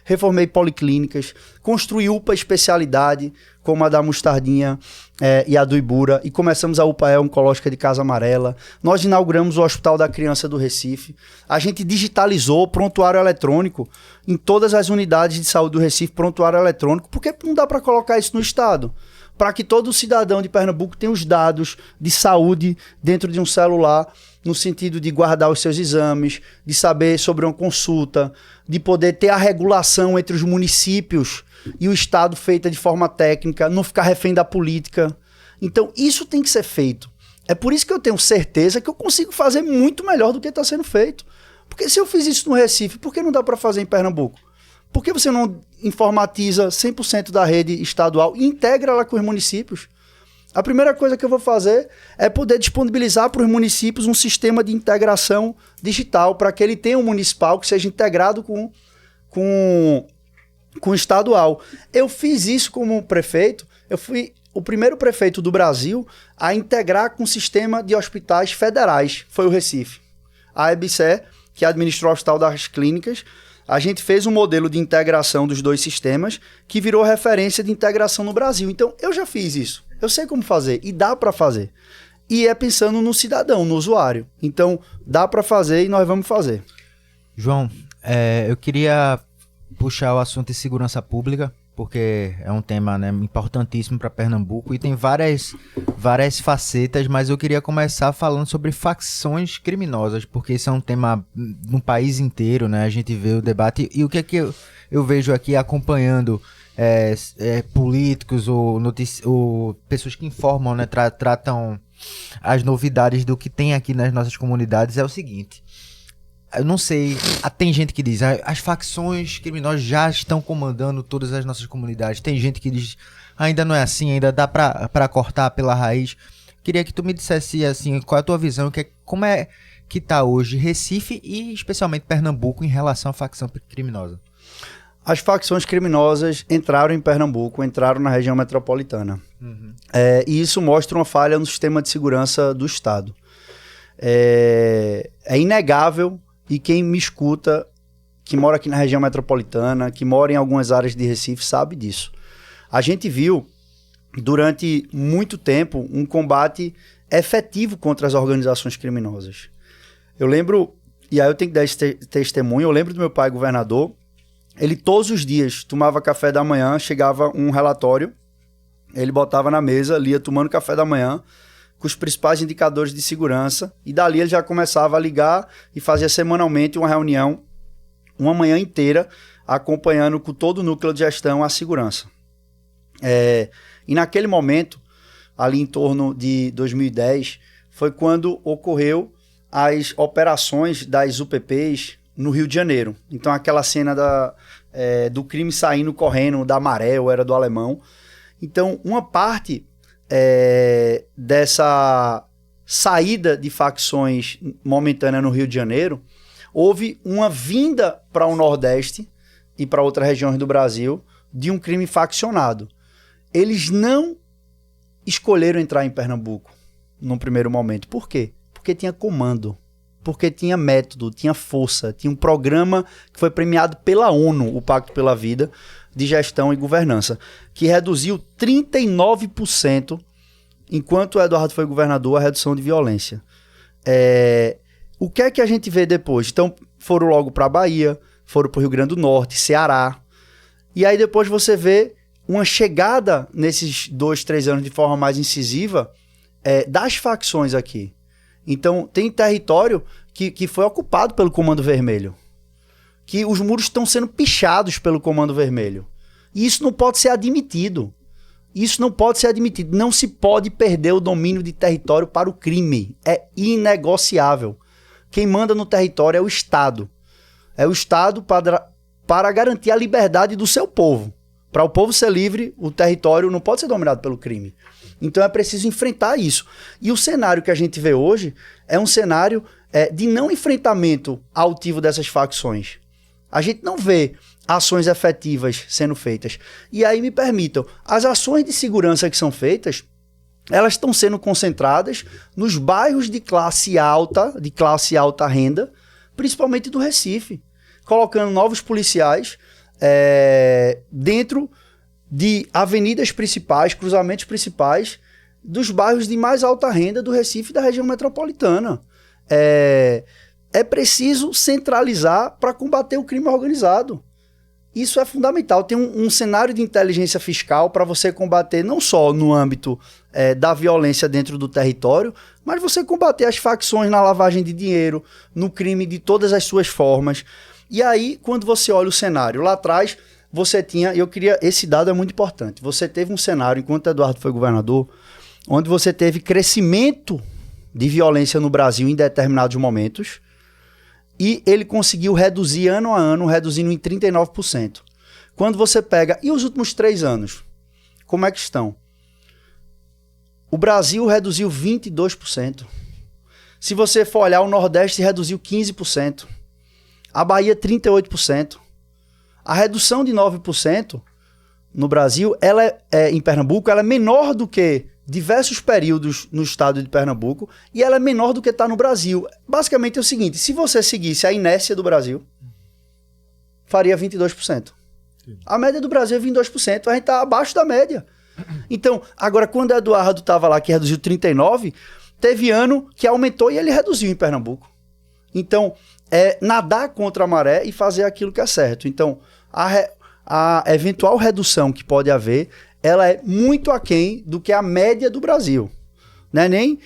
reformei policlínicas, construí UPA especialidade, como a da Mostardinha e a do Ibura, e começamos a UPA oncológica de Casa Amarela. Nós inauguramos o Hospital da Criança do Recife. A gente digitalizou prontuário eletrônico em todas as unidades de saúde do Recife, prontuário eletrônico, porque não dá para colocar isso no Estado. Para que todo cidadão de Pernambuco tenha os dados de saúde dentro de um celular, no sentido de guardar os seus exames, de saber sobre uma consulta, de poder ter a regulação entre os municípios e o Estado feita de forma técnica, não ficar refém da política. Então, isso tem que ser feito. É por isso que eu tenho certeza que eu consigo fazer muito melhor do que está sendo feito. Porque se eu fiz isso no Recife, por que não dá para fazer em Pernambuco? Por que você não informatiza 100% da rede estadual e integra ela com os municípios? A primeira coisa que eu vou fazer é poder disponibilizar para os municípios um sistema de integração digital para que ele tenha um municipal que seja integrado com o estadual. Eu fiz isso como prefeito, eu fui o primeiro prefeito do Brasil a integrar com o sistema de hospitais federais, foi o Recife. A EBSER, que administrou o Hospital das Clínicas, a gente fez um modelo de integração dos dois sistemas que virou referência de integração no Brasil. Então, eu já fiz isso. Eu sei como fazer e dá para fazer. E é pensando no cidadão, no usuário. Então, dá para fazer e nós vamos fazer. João, eu queria puxar o assunto de segurança pública, porque é um tema, né, importantíssimo para Pernambuco e tem várias facetas, mas eu queria começar falando sobre facções criminosas, porque isso é um tema no país inteiro, né? A gente vê o debate e o que é que eu vejo aqui acompanhando políticos ou pessoas que informam, né, tratam as novidades do que tem aqui nas nossas comunidades é o seguinte. Eu não sei, tem gente que diz, as facções criminosas já estão comandando todas as nossas comunidades. Tem gente que diz, ainda não é assim, ainda dá pra cortar pela raiz. Queria que tu me dissesse, assim, qual é a tua visão, como é que tá hoje Recife e especialmente Pernambuco em relação à facção criminosa? As facções criminosas entraram em Pernambuco, entraram na região metropolitana. Uhum. E isso mostra uma falha no sistema de segurança do Estado. É inegável. E quem me escuta, que mora aqui na região metropolitana, que mora em algumas áreas de Recife, sabe disso. A gente viu, durante muito tempo, um combate efetivo contra as organizações criminosas. Eu lembro, e aí eu tenho que dar esse testemunho, eu lembro do meu pai governador, ele todos os dias tomava café da manhã, chegava um relatório, ele botava na mesa, lia tomando café da manhã, com os principais indicadores de segurança, e dali ele já começava a ligar e fazia semanalmente uma reunião, uma manhã inteira, acompanhando com todo o núcleo de gestão a segurança. E naquele momento, ali em torno de 2010, foi quando ocorreu as operações das UPPs no Rio de Janeiro. Então aquela cena do crime saindo correndo da Maré, ou era do Alemão. Então uma parte saída de facções momentânea no Rio de Janeiro, houve uma vinda para o Nordeste e para outras regiões do Brasil de um crime faccionado. Eles não escolheram entrar em Pernambuco num primeiro momento. Por quê? Porque tinha comando, porque tinha método, tinha força, tinha um programa que foi premiado pela ONU, o Pacto pela Vida, de gestão e governança, que reduziu 39%, enquanto o Eduardo foi governador, a redução de violência. O que é que a gente vê depois? Então, foram logo para a Bahia, foram para o Rio Grande do Norte, Ceará, e aí depois você vê uma chegada nesses 2, 3 anos de forma mais incisiva das facções aqui. Então, tem território que foi ocupado pelo Comando Vermelho, que os muros estão sendo pichados pelo Comando Vermelho. E isso não pode ser admitido. Isso não pode ser admitido. Não se pode perder o domínio de território para o crime. É inegociável. Quem manda no território é o Estado. É o Estado para garantir a liberdade do seu povo. Para o povo ser livre, o território não pode ser dominado pelo crime. Então é preciso enfrentar isso. E o cenário que a gente vê hoje é um cenário de não enfrentamento altivo dessas facções. A gente não vê ações efetivas sendo feitas. E aí me permitam, as ações de segurança que são feitas, elas estão sendo concentradas nos bairros de classe alta renda, principalmente do Recife, colocando novos policiais dentro de avenidas principais, cruzamentos principais dos bairros de mais alta renda do Recife e da região metropolitana. É preciso centralizar para combater o crime organizado. Isso é fundamental. Tem um cenário de inteligência fiscal para você combater não só no âmbito da violência dentro do território, mas você combater as facções na lavagem de dinheiro, no crime de todas as suas formas. E aí, quando você olha o cenário, lá atrás, você tinha... Esse dado é muito importante. Você teve um cenário, enquanto Eduardo foi governador, onde você teve crescimento de violência no Brasil em determinados momentos, e ele conseguiu reduzir ano a ano, reduzindo em 39%. Quando você pega... E os últimos 3 anos? Como é que estão? O Brasil reduziu 22%. Se você for olhar, o Nordeste reduziu 15%. A Bahia, 38%. A redução de 9% no Brasil, em Pernambuco, ela é menor do que diversos períodos no estado de Pernambuco, e ela é menor do que está no Brasil. Basicamente é o seguinte: se você seguisse a inércia do Brasil, faria 22%. A média do Brasil é 22%, a gente está abaixo da média. Então, agora, quando o Eduardo estava lá, que reduziu 39%, teve ano que aumentou e ele reduziu em Pernambuco. Então, nadar contra a maré e fazer aquilo que é certo. Então, a eventual redução que pode haver, ela é muito aquém do que a média do Brasil. Não é nem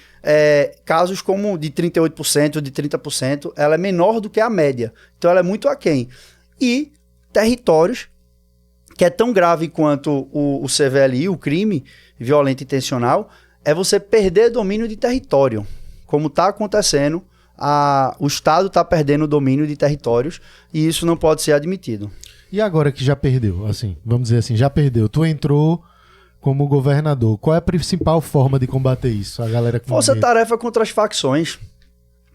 casos como de 38%, de 30%, ela é menor do que a média. Então ela é muito aquém. E territórios, que é tão grave quanto o CVLI, o crime violento intencional, é você perder domínio de território. Como está acontecendo, o Estado está perdendo o domínio de territórios, e isso não pode ser admitido. E agora que já perdeu, assim, vamos dizer assim, já perdeu, tu entrou como governador, qual é a principal forma de combater isso? A galera que Força-tarefa contra as facções.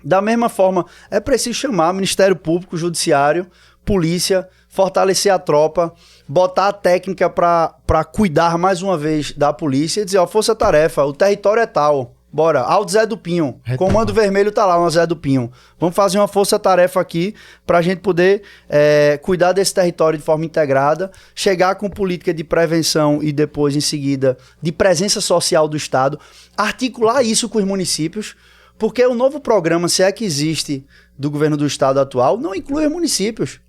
Da mesma forma, é preciso chamar Ministério Público, Judiciário, Polícia, fortalecer a tropa, botar a técnica para cuidar mais uma vez da polícia e dizer, força-tarefa, o território é tal. Bora, Alto Zé do Pinho. Comando Vermelho tá lá, Zé do Pinho. Vamos fazer uma força-tarefa aqui pra gente poder cuidar desse território de forma integrada, chegar com política de prevenção e depois, em seguida, de presença social do Estado, articular isso com os municípios, porque o novo programa, se é que existe, do governo do Estado atual, não inclui os municípios.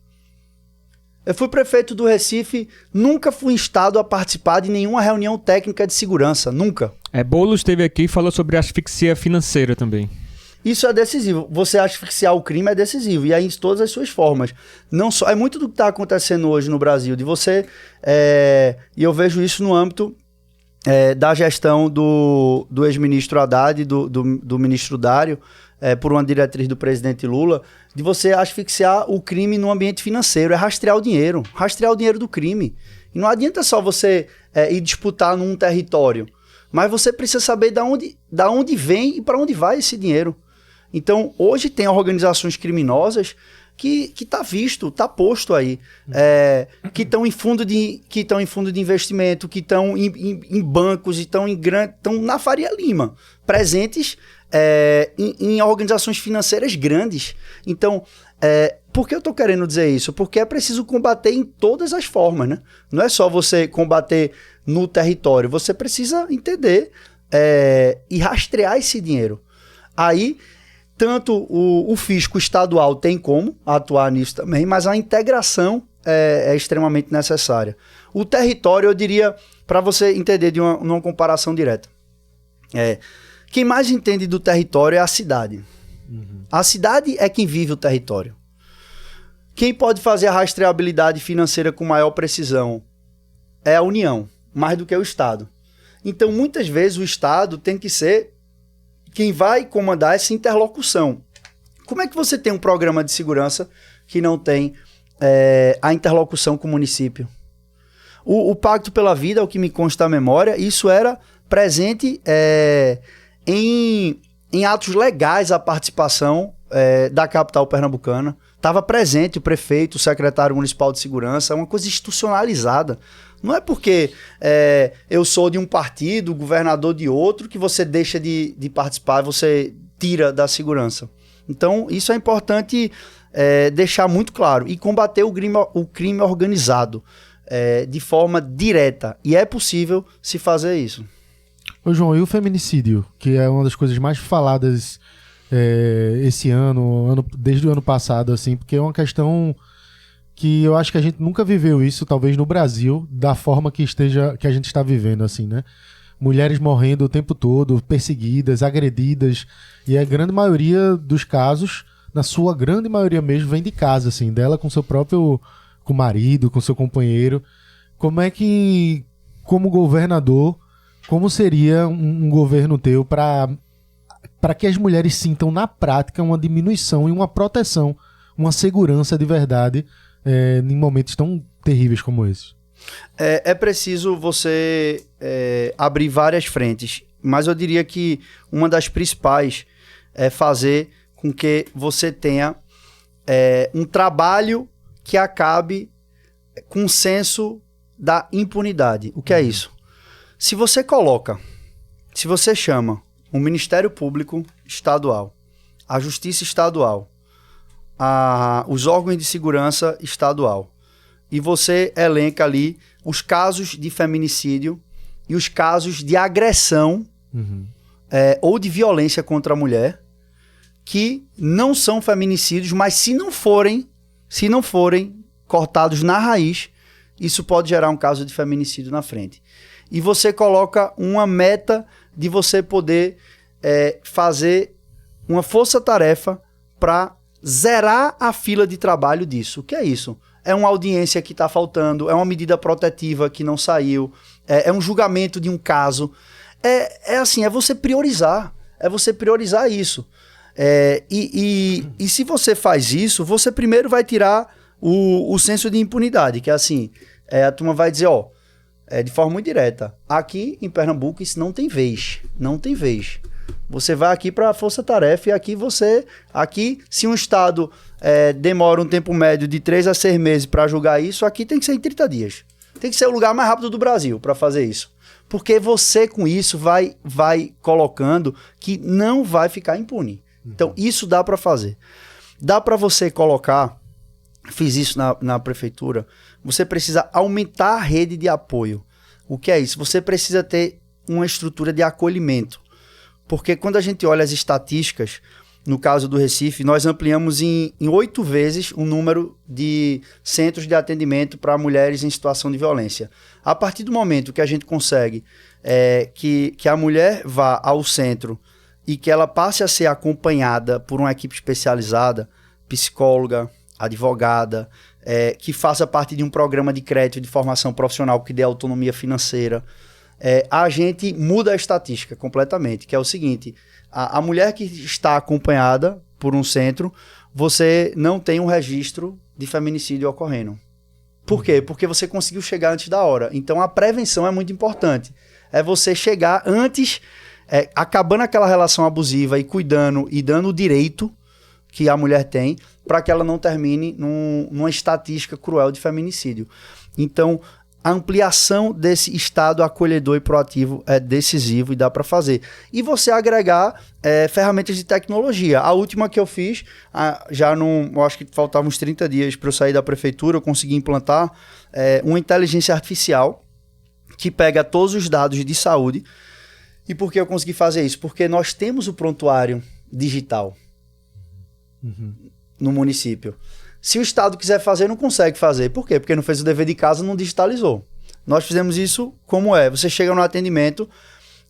Eu fui prefeito do Recife, nunca fui instado a participar de nenhuma reunião técnica de segurança, nunca. Boulos esteve aqui e falou sobre asfixia financeira também. Isso é decisivo. Você asfixiar o crime é decisivo, e aí em todas as suas formas. Não só, é muito do que está acontecendo hoje no Brasil, de você... e eu vejo isso no âmbito da gestão do ex-ministro Haddad e do ministro Dário, por uma diretriz do presidente Lula, de você asfixiar o crime no ambiente financeiro, rastrear o dinheiro do crime. E não adianta só você ir disputar num território. mas você precisa saber da onde vem e para onde vai esse dinheiro. Então, hoje tem organizações criminosas que tá visto, tá posto aí, que estão em fundo de investimento, que estão em bancos, estão na Faria Lima, presentes em organizações financeiras grandes. Então, por que eu estou querendo dizer isso? Porque é preciso combater em todas as formas, né? Não é só você combater no território, você precisa entender e rastrear esse dinheiro. Aí, tanto o fisco estadual tem como atuar nisso também, mas a integração é extremamente necessária. O território, eu diria, para você entender de uma comparação direta, quem mais entende do território é a cidade. Uhum. A cidade é quem vive o território. Quem pode fazer a rastreabilidade financeira com maior precisão é a União, mais do que o Estado. Então, muitas vezes, o Estado tem que ser quem vai comandar essa interlocução. Como é que você tem um programa de segurança que não tem a interlocução com o município? O Pacto pela Vida, o que me consta a memória, isso era presente em atos legais a participação da capital pernambucana. Estava presente o prefeito, o secretário municipal de segurança, uma coisa institucionalizada. Não é porque eu sou de um partido, o governador de outro, que você deixa de participar, você tira da segurança. Então, isso é importante deixar muito claro. E combater o crime organizado de forma direta. E é possível se fazer isso. Ô João, e o feminicídio, que é uma das coisas mais faladas esse ano, desde o ano passado, assim, porque é uma questão que eu acho que a gente nunca viveu isso, talvez no Brasil, da forma que a gente está vivendo, assim, né? Mulheres morrendo o tempo todo, perseguidas, agredidas, e a grande maioria dos casos, na sua grande maioria mesmo, vem de casa, assim, dela com o marido, com seu companheiro. Como é que, como governador, como seria um governo teu para que as mulheres sintam na prática uma diminuição e uma proteção, uma segurança de verdade em momentos tão terríveis como esses? É preciso você abrir várias frentes, mas eu diria que uma das principais é fazer com que você tenha um trabalho que acabe com o senso da impunidade. O que é isso? Se você chama o Ministério Público Estadual, a Justiça Estadual, os órgãos de segurança estadual, e você elenca ali os casos de feminicídio e os casos de agressão ou de violência contra a mulher, que não são feminicídios, mas se não forem cortados na raiz, isso pode gerar um caso de feminicídio na frente. E você coloca uma meta de você poder fazer uma força-tarefa para zerar a fila de trabalho disso. O que é isso? É uma audiência que está faltando, é uma medida protetiva que não saiu, é um julgamento de um caso. É você priorizar. É você priorizar isso. E se você faz isso, você primeiro vai tirar o senso de impunidade, que é assim, a turma vai dizer, de forma muito direta, aqui em Pernambuco isso não tem vez. Não tem vez. Você vai aqui para a força-tarefa e aqui, se um estado demora um tempo médio de 3 a 6 meses para julgar isso, aqui tem que ser em 30 dias. Tem que ser o lugar mais rápido do Brasil para fazer isso. Porque você, com isso, vai colocando que não vai ficar impune. Então, isso dá para fazer. Dá para você colocar, fiz isso na prefeitura, você precisa aumentar a rede de apoio. O que é isso? Você precisa ter uma estrutura de acolhimento. Porque quando a gente olha as estatísticas, no caso do Recife, nós ampliamos em 8 vezes o número de centros de atendimento para mulheres em situação de violência. A partir do momento que a gente consegue que a mulher vá ao centro e que ela passe a ser acompanhada por uma equipe especializada, psicóloga, advogada, que faça parte de um programa de crédito de formação profissional que dê autonomia financeira, a gente muda a estatística completamente, que é o seguinte, a mulher que está acompanhada por um centro, você não tem um registro de feminicídio ocorrendo. Por quê? Porque você conseguiu chegar antes da hora. Então a prevenção é muito importante. é você chegar antes, acabando aquela relação abusiva e cuidando e dando o direito que a mulher tem para que ela não termine numa estatística cruel de feminicídio. Então, a ampliação desse estado acolhedor e proativo é decisivo e dá para fazer. E você agregar ferramentas de tecnologia. A última que eu fiz, eu acho que faltavam uns 30 dias para eu sair da prefeitura, eu consegui implantar uma inteligência artificial que pega todos os dados de saúde. E por que eu consegui fazer isso? Porque nós temos o prontuário digital no município. Se o Estado quiser fazer, não consegue fazer. Por quê? Porque não fez o dever de casa, não digitalizou. Nós fizemos isso como é. Você chega no atendimento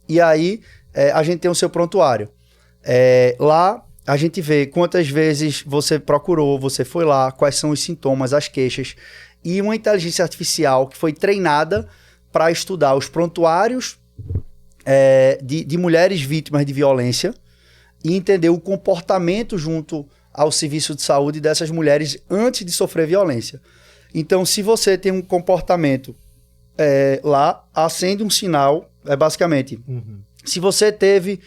e aí a gente tem o seu prontuário. Lá a gente vê quantas vezes você procurou, você foi lá, quais são os sintomas, as queixas. E uma inteligência artificial que foi treinada para estudar os prontuários de mulheres vítimas de violência e entender o comportamento junto ao serviço de saúde dessas mulheres antes de sofrer violência. Então, se você tem um comportamento lá, acende um sinal, basicamente. Se você teve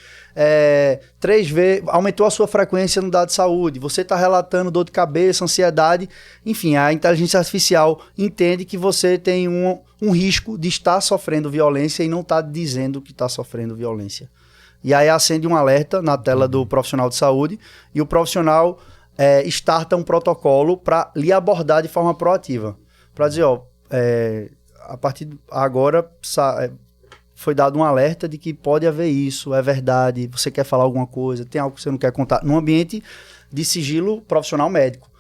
3 vezes, aumentou a sua frequência no dado de saúde, você está relatando dor de cabeça, ansiedade, enfim, a inteligência artificial entende que você tem um risco de estar sofrendo violência e não está dizendo que está sofrendo violência. E aí acende um alerta na tela do profissional de saúde e o profissional starta um protocolo para lhe abordar de forma proativa. Para dizer, a partir de agora foi dado um alerta de que pode haver isso, é verdade, você quer falar alguma coisa, tem algo que você não quer contar, num ambiente de sigilo profissional médico.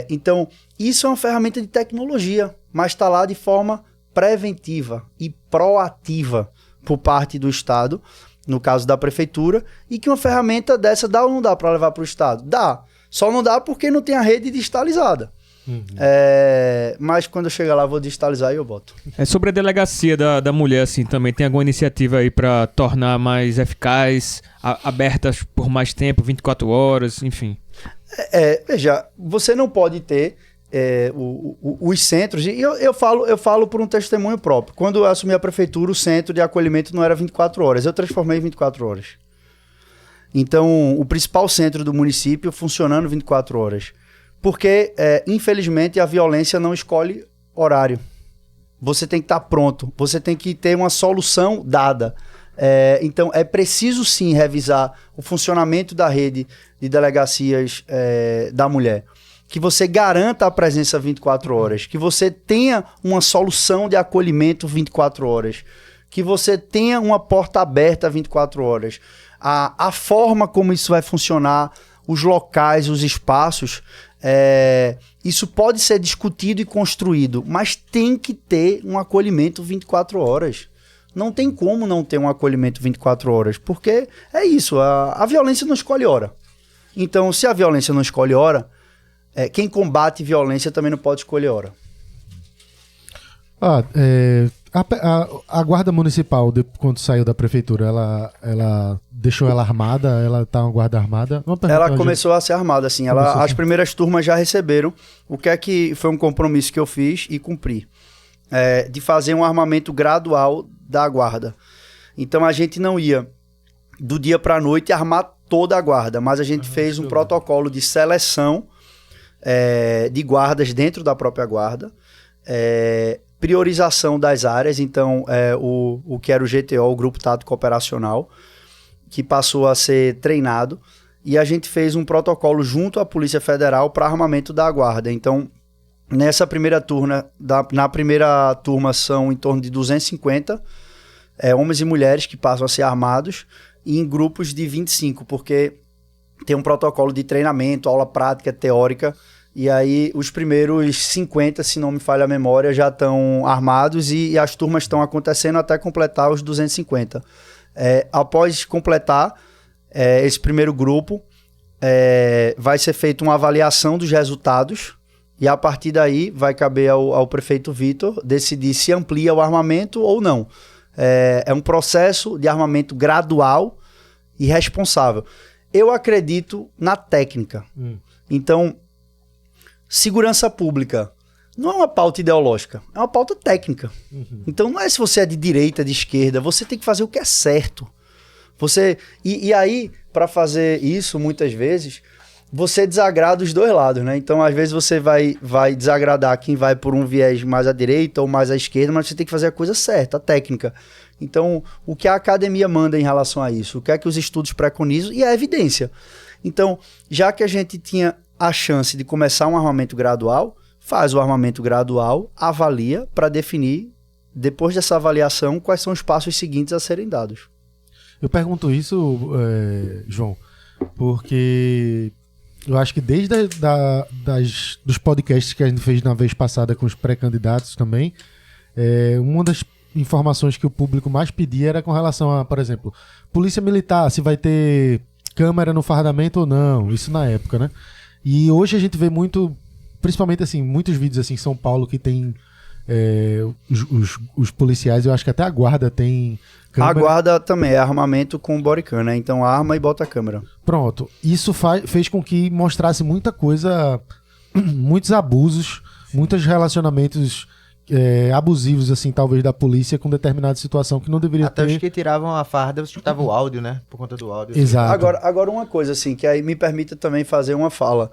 Então, isso é uma ferramenta de tecnologia, mas está lá de forma preventiva e proativa por parte do Estado, no caso da prefeitura, e que uma ferramenta dessa dá ou não dá para levar para o Estado? Dá. Só não dá porque não tem a rede digitalizada. Mas quando eu chegar lá, eu vou digitalizar e eu boto. Sobre a delegacia da mulher, assim, também tem alguma iniciativa aí para tornar mais eficaz, abertas por mais tempo, 24 horas, enfim? Veja, você não pode ter os centros, e eu falo por um testemunho próprio. Quando eu assumi a prefeitura, o centro de acolhimento não era 24 horas, eu transformei em 24 horas. Então, o principal centro do município funcionando 24 horas. Porque, infelizmente, a violência não escolhe horário. Você tem que estar pronto, você tem que ter uma solução dada. Então, é preciso sim revisar o funcionamento da rede de delegacias da mulher. Que você garanta a presença 24 horas, que você tenha uma solução de acolhimento 24 horas, que você tenha uma porta aberta 24 horas. A forma como isso vai funcionar, os locais, os espaços, isso pode ser discutido e construído, mas tem que ter um acolhimento 24 horas. Não tem como não ter um acolhimento 24 horas, porque é isso, a violência não escolhe hora. Então, se a violência não escolhe hora, quem combate violência também não pode escolher hora. A guarda municipal, quando saiu da prefeitura, ela deixou ela armada? Ela tá uma guarda armada? Ela começou a ser armada, assim. As primeiras turmas já receberam. O que é que foi um compromisso que eu fiz e cumpri? De fazer um armamento gradual da guarda. Então a gente não ia do dia para a noite armar toda a guarda, mas a gente fez um protocolo de seleção de guardas dentro da própria guarda, priorização das áreas, então o que era o GTO, o Grupo Tático Operacional, que passou a ser treinado, e a gente fez um protocolo junto à Polícia Federal para armamento da guarda. Então, nessa primeira turma, na primeira turma são em torno de 250 homens e mulheres que passam a ser armados, e em grupos de 25, porque tem um protocolo de treinamento, aula prática, teórica, e aí os primeiros 50, se não me falha a memória, já estão armados e as turmas estão acontecendo até completar os 250. Após completar esse primeiro grupo, vai ser feita uma avaliação dos resultados e a partir daí vai caber ao prefeito Vitor decidir se amplia o armamento ou não. É um processo de armamento gradual e responsável. Eu acredito na técnica. Então, segurança pública não é uma pauta ideológica, é uma pauta técnica. Então não é se você é de direita, de esquerda, você tem que fazer o que é certo. E aí, para fazer isso, muitas vezes, você desagrada os dois lados, né? Então, às vezes, você vai desagradar quem vai por um viés mais à direita ou mais à esquerda, mas você tem que fazer a coisa certa, a técnica. Então, o que a academia manda em relação a isso? O que é que os estudos preconizam? E a evidência. Então, já que a gente tinha a chance de começar um armamento gradual, faz o armamento gradual, avalia para definir, depois dessa avaliação, quais são os passos seguintes a serem dados. Eu pergunto isso, João, porque eu acho que desde dos podcasts que a gente fez na vez passada com os pré-candidatos também, uma das informações que o público mais pedia era com relação a, por exemplo, polícia militar, se vai ter câmera no fardamento ou não, isso na época, né? E hoje a gente vê muito, principalmente assim, muitos vídeos assim em São Paulo que tem os policiais, eu acho que até a guarda tem câmera. A guarda também é armamento com bodycam, né? Então arma e bota a câmera. Pronto. Isso fez com que mostrasse muita coisa, muitos abusos, muitos relacionamentos abusivos, assim, talvez, da polícia com determinada situação que não deveria Até ter. os que tiravam a farda, você escutava o áudio, né? Por conta do áudio. Exato. Agora uma coisa, assim, que aí me permita também fazer uma fala.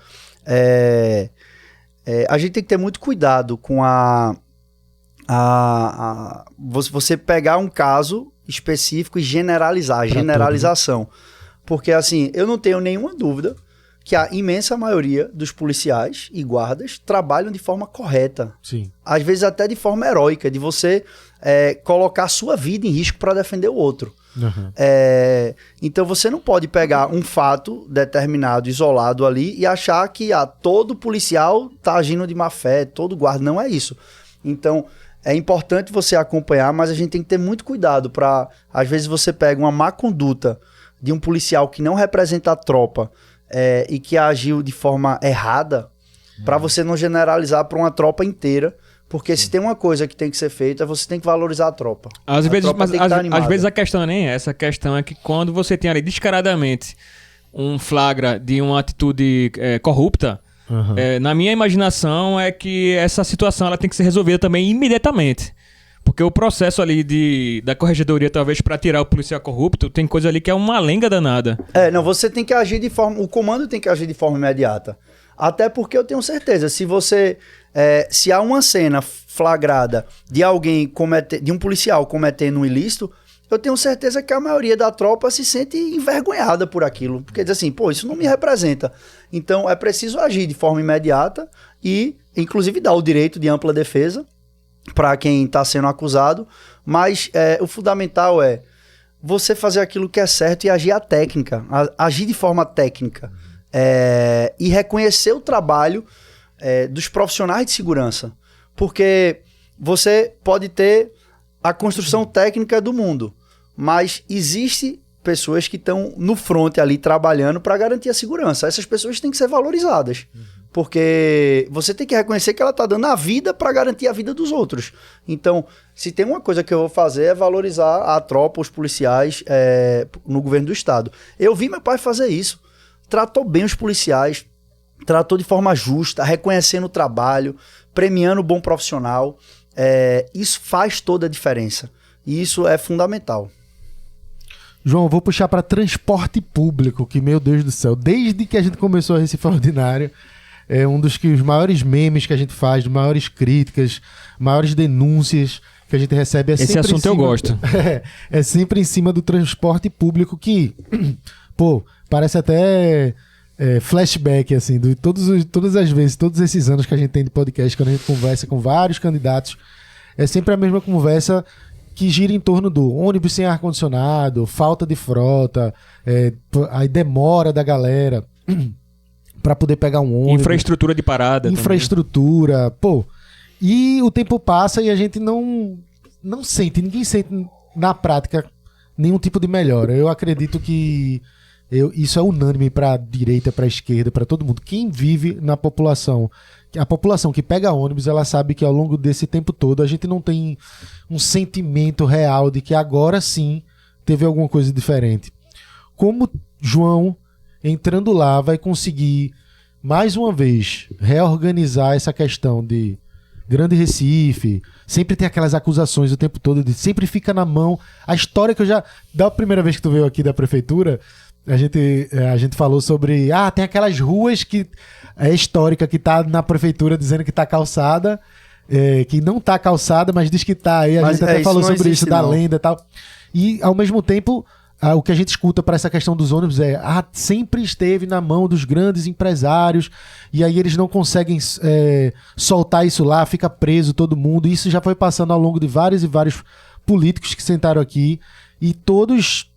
A gente tem que ter muito cuidado com você pegar um caso específico e generalizar, generalização. Porque, assim, eu não tenho nenhuma dúvida que a imensa maioria dos policiais e guardas trabalham de forma correta. Sim. Às vezes até de forma heróica, de você colocar a sua vida em risco para defender o outro. Uhum. Então você não pode pegar um fato determinado, isolado ali, e achar que todo policial está agindo de má fé, todo guarda. Não é isso. Então é importante você acompanhar, mas a gente tem que ter muito cuidado para, às vezes você pega uma má conduta de um policial que não representa a tropa e que agiu de forma errada, para você não generalizar para uma tropa inteira, porque se tem uma coisa que tem que ser feita, você tem que valorizar a tropa. Às vezes, tropa tem que estar às animada. vezes a questão nem é essa, a questão é que quando você tem ali descaradamente um flagra de uma atitude corrupta, Uhum. na minha imaginação é que essa situação ela tem que ser resolvida também imediatamente. Porque o processo ali da corregedoria, talvez, para tirar o policial corrupto, tem coisa ali que é uma lenga danada. Não, você tem que agir de forma... O comando tem que agir de forma imediata. Até porque eu tenho certeza, se há uma cena flagrada de de um policial cometendo um ilícito, eu tenho certeza que a maioria da tropa se sente envergonhada por aquilo. Porque diz assim, isso não me representa. Então é preciso agir de forma imediata e, inclusive, dar o direito de ampla defesa para quem está sendo acusado. Mas o fundamental é você fazer aquilo que é certo e agir agir de forma técnica. E reconhecer o trabalho dos profissionais de segurança. Porque você pode ter a construção técnica do mundo, mas existe pessoas que estão no front ali trabalhando para garantir a segurança. Essas pessoas têm que ser valorizadas. Porque você tem que reconhecer que ela está dando a vida para garantir a vida dos outros. Então, se tem uma coisa que eu vou fazer é valorizar a tropa, os policiais no governo do estado. Eu vi meu pai fazer isso. Tratou bem os policiais, tratou de forma justa, reconhecendo o trabalho, premiando o bom profissional. Isso faz toda a diferença. E isso é fundamental. João, vou puxar para transporte público, que, meu Deus do céu, desde que a gente começou a Recife Ordinário, é um dos maiores memes que a gente faz, maiores críticas, maiores denúncias que a gente recebe. Esse assunto eu gosto. É sempre em cima do transporte público que, parece até flashback, assim, de todas as vezes, todos esses anos que a gente tem de podcast, quando a gente conversa com vários candidatos, é sempre a mesma conversa que gira em torno do ônibus sem ar-condicionado, falta de frota, a demora da galera para poder pegar um ônibus. Infraestrutura de parada. Infraestrutura, E o tempo passa e a gente não sente, ninguém sente na prática nenhum tipo de melhora. Eu acredito que isso é unânime para a direita, para a esquerda, para todo mundo. Quem vive na população, a população que pega ônibus, ela sabe que ao longo desse tempo todo a gente não tem um sentimento real de que agora sim teve alguma coisa diferente. Como João, entrando lá, vai conseguir mais uma vez reorganizar essa questão de Grande Recife, sempre tem aquelas acusações o tempo todo, sempre fica na mão. A história que eu já... Da primeira vez que tu veio aqui da prefeitura, a gente falou sobre... tem aquelas ruas que é histórica, que tá na prefeitura dizendo que tá calçada, que não tá calçada, mas diz que tá. Aí a gente até falou sobre isso, da lenda e tal. E, ao mesmo tempo... o que a gente escuta para essa questão dos ônibus sempre esteve na mão dos grandes empresários, e aí eles não conseguem soltar isso lá, fica preso todo mundo. Isso já foi passando ao longo de vários e vários políticos que sentaram aqui, e todos,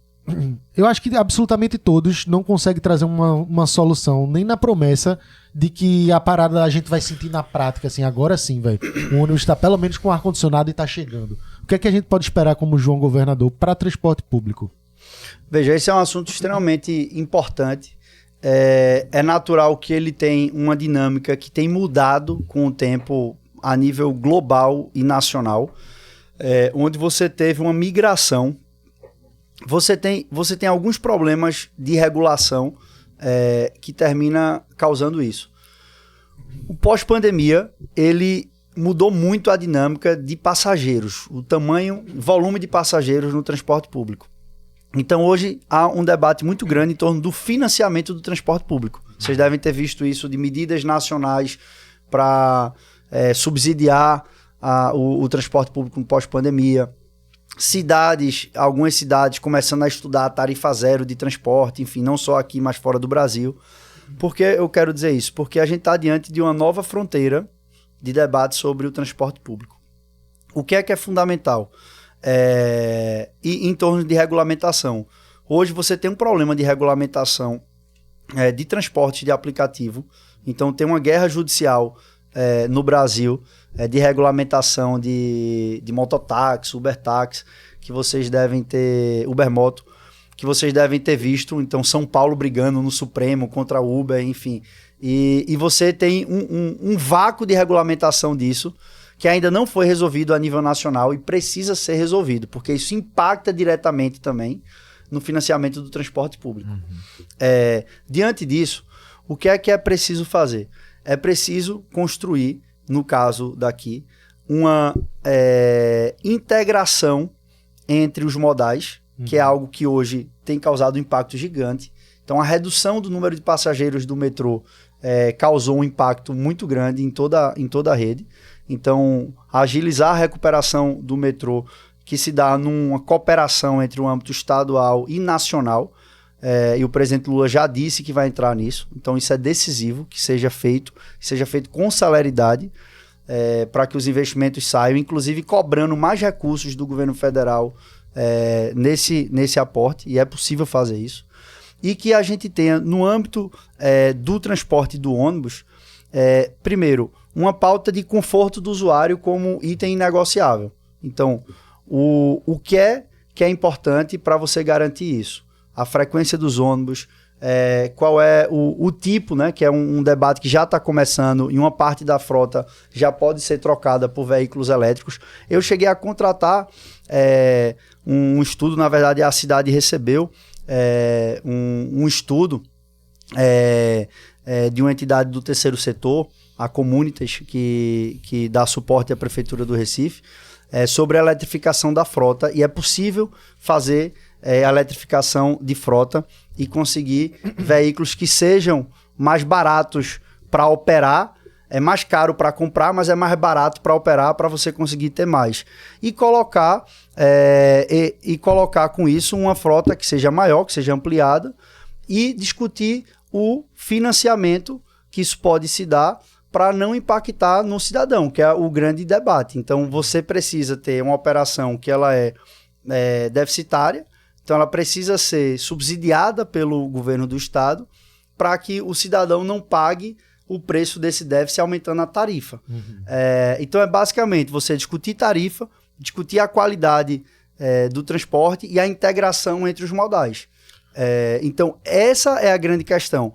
eu acho que absolutamente todos, não conseguem trazer uma solução, nem na promessa de que a parada a gente vai sentir na prática, assim, agora sim, velho. O ônibus está pelo menos com ar-condicionado e está chegando. O que é que a gente pode esperar como João Governador para transporte público? Veja, esse é um assunto extremamente importante. É natural que ele tem uma dinâmica que tem mudado com o tempo a nível global e nacional, onde você teve uma migração. Você tem alguns problemas de regulação que termina causando isso. O pós-pandemia, ele mudou muito a dinâmica de passageiros, o volume de passageiros no transporte público. Então, hoje, há um debate muito grande em torno do financiamento do transporte público. Vocês devem ter visto isso, de medidas nacionais para subsidiar o transporte público no pós-pandemia. Algumas cidades começando a estudar a tarifa zero de transporte, enfim, não só aqui, mas fora do Brasil. Por que eu quero dizer isso? Porque a gente está diante de uma nova fronteira de debate sobre o transporte público. O que é fundamental? E em torno de regulamentação. Hoje você tem um problema de regulamentação de transporte de aplicativo. Então tem uma guerra judicial no Brasil de regulamentação de mototáxi, Ubertáxi, que vocês devem ter, Ubermoto, que vocês devem ter visto. Então São Paulo brigando no Supremo contra o Uber, enfim. E você tem um vácuo de regulamentação disso, que ainda não foi resolvido a nível nacional e precisa ser resolvido, porque isso impacta diretamente também no financiamento do transporte público. Diante disso, o que é preciso fazer? É preciso construir, no caso daqui, uma integração entre os modais, que é algo que hoje tem causado um impacto gigante. Então, a redução do número de passageiros do metrô causou um impacto muito grande em toda a rede. Então, agilizar a recuperação do metrô, que se dá numa cooperação entre o âmbito estadual e nacional, e o presidente Lula já disse que vai entrar nisso. Então, isso é decisivo, que seja feito com celeridade, para que os investimentos saiam, inclusive cobrando mais recursos do governo federal nesse aporte, e é possível fazer isso. E que a gente tenha, no âmbito do transporte do ônibus, primeiro, uma pauta de conforto do usuário como item inegociável. Então, o que é importante para você garantir isso? A frequência dos ônibus, qual é o tipo, né, que é um debate que já está começando, e uma parte da frota já pode ser trocada por veículos elétricos. Eu cheguei a contratar um estudo, na verdade a cidade recebeu um estudo de uma entidade do terceiro setor, a Comunitas, que dá suporte à Prefeitura do Recife, sobre a eletrificação da frota, e é possível fazer a eletrificação de frota e conseguir veículos que sejam mais baratos para operar, é mais caro para comprar, mas é mais barato para operar, para você conseguir ter mais. E colocar com isso uma frota que seja maior, que seja ampliada, e discutir o financiamento que isso pode se dar para não impactar no cidadão, que é o grande debate. Então, você precisa ter uma operação que ela é deficitária, então ela precisa ser subsidiada pelo governo do estado para que o cidadão não pague o preço desse déficit aumentando a tarifa. Então, basicamente você discutir tarifa, discutir a qualidade do transporte e a integração entre os modais. Então, essa é a grande questão.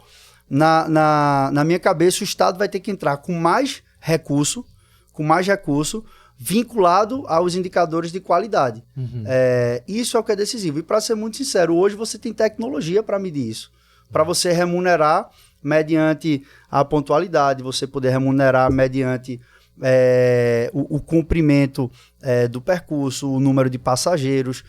Na minha cabeça, o Estado vai ter que entrar com mais recurso, vinculado aos indicadores de qualidade. Isso é o que é decisivo. E para ser muito sincero, hoje você tem tecnologia para medir isso. Para você remunerar mediante a pontualidade, você poder remunerar mediante o comprimento do percurso, o número de passageiros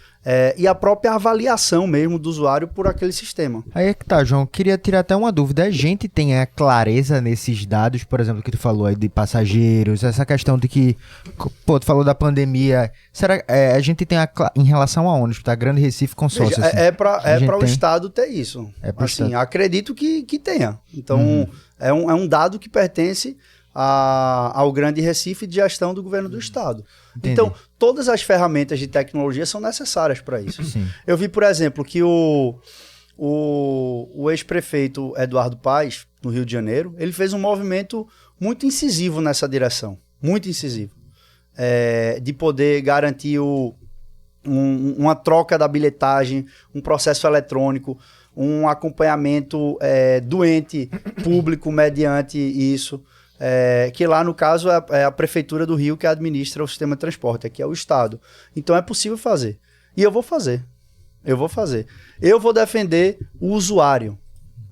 e a própria avaliação mesmo do usuário por aquele sistema. Aí é que tá, João. Queria tirar até uma dúvida. A gente tem a clareza nesses dados, por exemplo, que tu falou aí de passageiros, essa questão de que, pô, tu falou da pandemia. Será a gente tem em relação a ônibus, tá? Grande Recife Consórcio. Veja, é para o Estado ter isso. Assim, acredito que tenha. Então, é um dado que pertence ao Grande Recife de gestão do governo do Estado. Entendi. Então, todas as ferramentas de tecnologia são necessárias para isso. Sim. Eu vi, por exemplo, que o ex-prefeito Eduardo Paes, no Rio de Janeiro, ele fez um movimento muito incisivo nessa direção. Muito incisivo. De poder garantir uma troca da bilhetagem, um processo eletrônico, um acompanhamento do ente público mediante isso. Que lá, no caso, é a Prefeitura do Rio que administra o sistema de transporte, aqui é o Estado. Então é possível fazer. E eu vou fazer. Eu vou defender o usuário.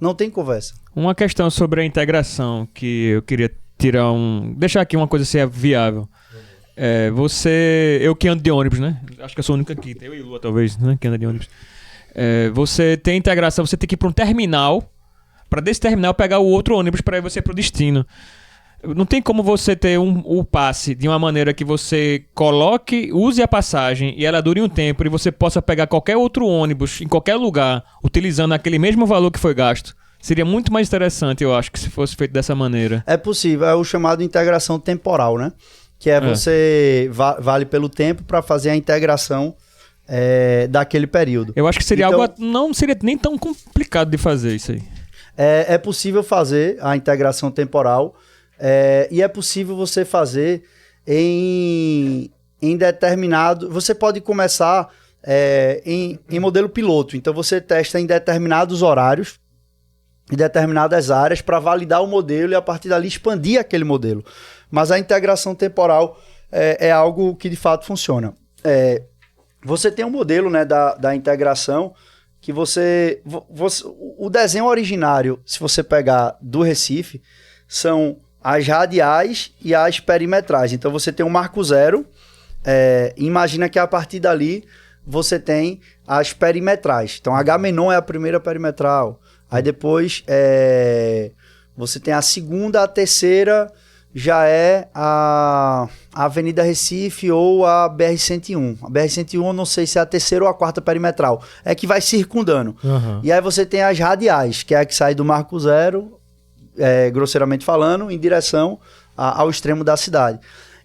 Não tem conversa. Uma questão sobre a integração que eu queria deixar aqui uma coisa se é viável. Eu que ando de ônibus, né? Acho que eu sou o único aqui. Eu e Lua, talvez, né? Que anda de ônibus. Você tem integração, você tem que ir para um terminal, para desse terminal pegar o outro ônibus para ir você para o destino. Não tem como você ter o passe de uma maneira que você use a passagem e ela dure um tempo e você possa pegar qualquer outro ônibus em qualquer lugar, utilizando aquele mesmo valor que foi gasto. Seria muito mais interessante, eu acho, que se fosse feito dessa maneira. É possível, é o chamado integração temporal, né? Que você vale pelo tempo para fazer a integração daquele período. Eu acho que seria não seria nem tão complicado de fazer isso aí. É possível fazer a integração temporal. E é possível você fazer em determinado... Você pode começar em modelo piloto. Então, você testa em determinados horários, em determinadas áreas, para validar o modelo e, a partir dali, expandir aquele modelo. Mas a integração temporal é algo que, de fato, funciona. Você tem um modelo, né, da integração que o desenho originário, se você pegar do Recife, são as radiais e as perimetrais. Então, você tem um marco zero. Imagina que a partir dali você tem as perimetrais. Então, H-Menon é a primeira perimetral. Aí depois você tem a segunda, a terceira já é a Avenida Recife ou a BR-101. A BR-101 eu não sei se é a terceira ou a quarta perimetral. É que vai circundando. Uhum. E aí você tem as radiais, que é a que sai do marco zero, grosseiramente falando, em direção ao extremo da cidade.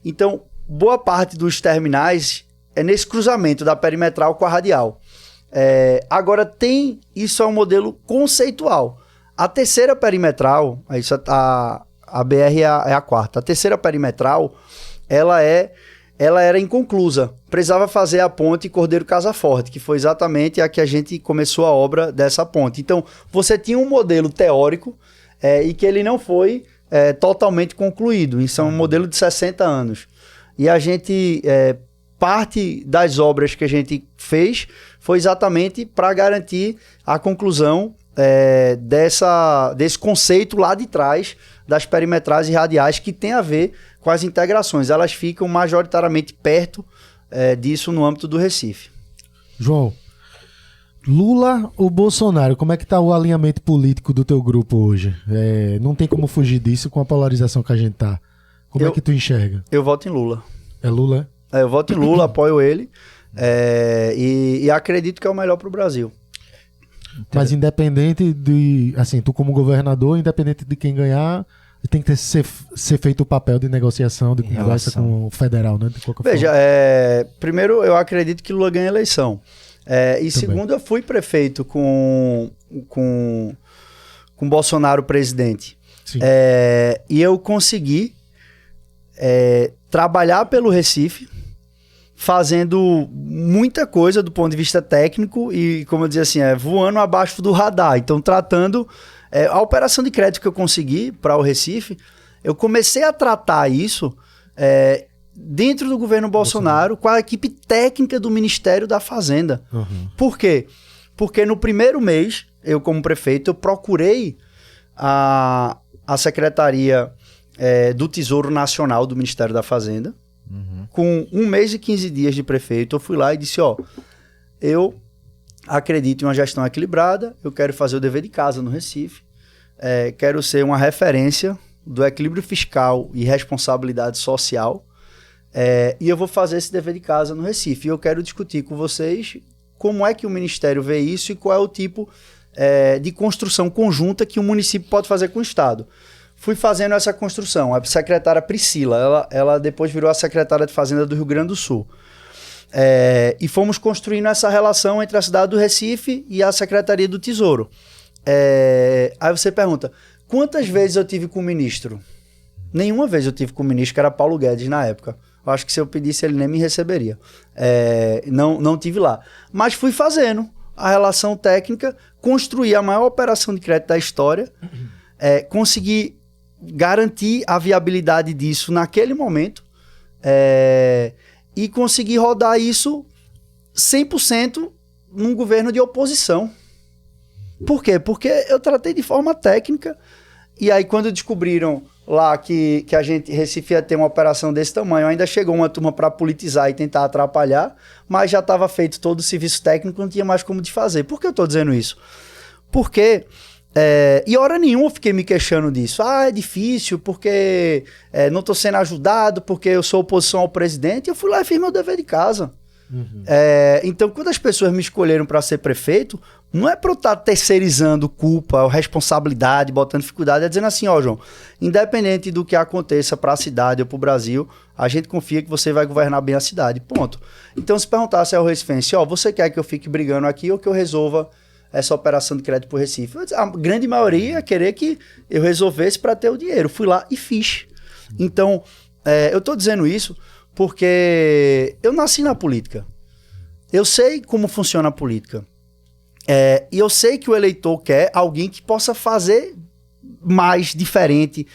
Então, boa parte dos terminais é nesse cruzamento da perimetral com a radial. Agora, isso é um modelo conceitual. A terceira perimetral, a BR é a quarta. A terceira perimetral, ela era inconclusa. Precisava fazer a ponte Cordeiro Casa Forte, que foi exatamente a que a gente começou a obra dessa ponte. Então, você tinha um modelo teórico e que ele não foi totalmente concluído. Isso é um modelo de 60 anos. E a gente, parte das obras que a gente fez foi exatamente para garantir a conclusão desse conceito lá de trás das perimetrais e radiais, que tem a ver com as integrações. Elas ficam majoritariamente perto disso no âmbito do Recife. João, Lula ou Bolsonaro, como é que tá o alinhamento político do teu grupo hoje? Não tem como fugir disso com a polarização que a gente tá. Como é que tu enxerga? Eu voto em Lula. É Lula? Eu voto em Lula, apoio ele e acredito que é o melhor pro Brasil. Mas independente de... Assim, tu como governador, independente de quem ganhar, tem que ser feito o papel de negociação, de conversa com o federal, né? Veja, primeiro eu acredito que Lula ganha a eleição. E segundo, eu fui prefeito com Bolsonaro presidente. E eu consegui trabalhar pelo Recife, fazendo muita coisa do ponto de vista técnico e, como eu dizia assim, voando abaixo do radar. Então, tratando... a operação de crédito que eu consegui para o Recife, eu comecei a tratar isso dentro do governo Bolsonaro com a equipe técnica do Ministério da Fazenda. Uhum. Por quê? Porque no primeiro mês, eu como prefeito, eu procurei a Secretaria do Tesouro Nacional do Ministério da Fazenda. Com 1 mês e 15 dias de prefeito, eu fui lá e disse, eu acredito em uma gestão equilibrada, eu quero fazer o dever de casa no Recife, quero ser uma referência do equilíbrio fiscal e responsabilidade social, e eu vou fazer esse dever de casa no Recife. E eu quero discutir com vocês como é que o Ministério vê isso e qual é o tipo de construção conjunta que o município pode fazer com o Estado. Fui fazendo essa construção. A secretária Priscila, ela depois virou a secretária de Fazenda do Rio Grande do Sul. E fomos construindo essa relação entre a cidade do Recife e a Secretaria do Tesouro. Aí você pergunta, quantas vezes eu tive com o ministro? Nenhuma vez eu tive com o ministro, que era Paulo Guedes na época. Eu acho que se eu pedisse, ele nem me receberia. Não tive lá. Mas fui fazendo a relação técnica, construí a maior operação de crédito da história, consegui garantir a viabilidade disso naquele momento, e conseguir rodar isso 100% num governo de oposição. Por quê? Porque eu tratei de forma técnica, e aí quando descobriram lá que a gente, Recife, ia ter uma operação desse tamanho, ainda chegou uma turma para politizar e tentar atrapalhar, mas já estava feito todo o serviço técnico, não tinha mais como desfazer. Por que eu estou dizendo isso? Porque... e hora nenhuma eu fiquei me queixando disso. É difícil porque não estou sendo ajudado, porque eu sou oposição ao presidente. Eu fui lá e fiz meu dever de casa. Então, quando as pessoas me escolheram para ser prefeito, não é para eu estar terceirizando culpa, responsabilidade, botando dificuldade, é dizendo assim, João, independente do que aconteça para a cidade ou para o Brasil, a gente confia que você vai governar bem a cidade, ponto. Então, se perguntasse ao recifense, você quer que eu fique brigando aqui ou que eu resolva essa operação de crédito para o Recife? A grande maioria ia querer que eu resolvesse para ter o dinheiro. Fui lá e fiz. Então, eu estou dizendo isso porque eu nasci na política. Eu sei como funciona a política. E eu sei que o eleitor quer alguém que possa fazer mais diferente,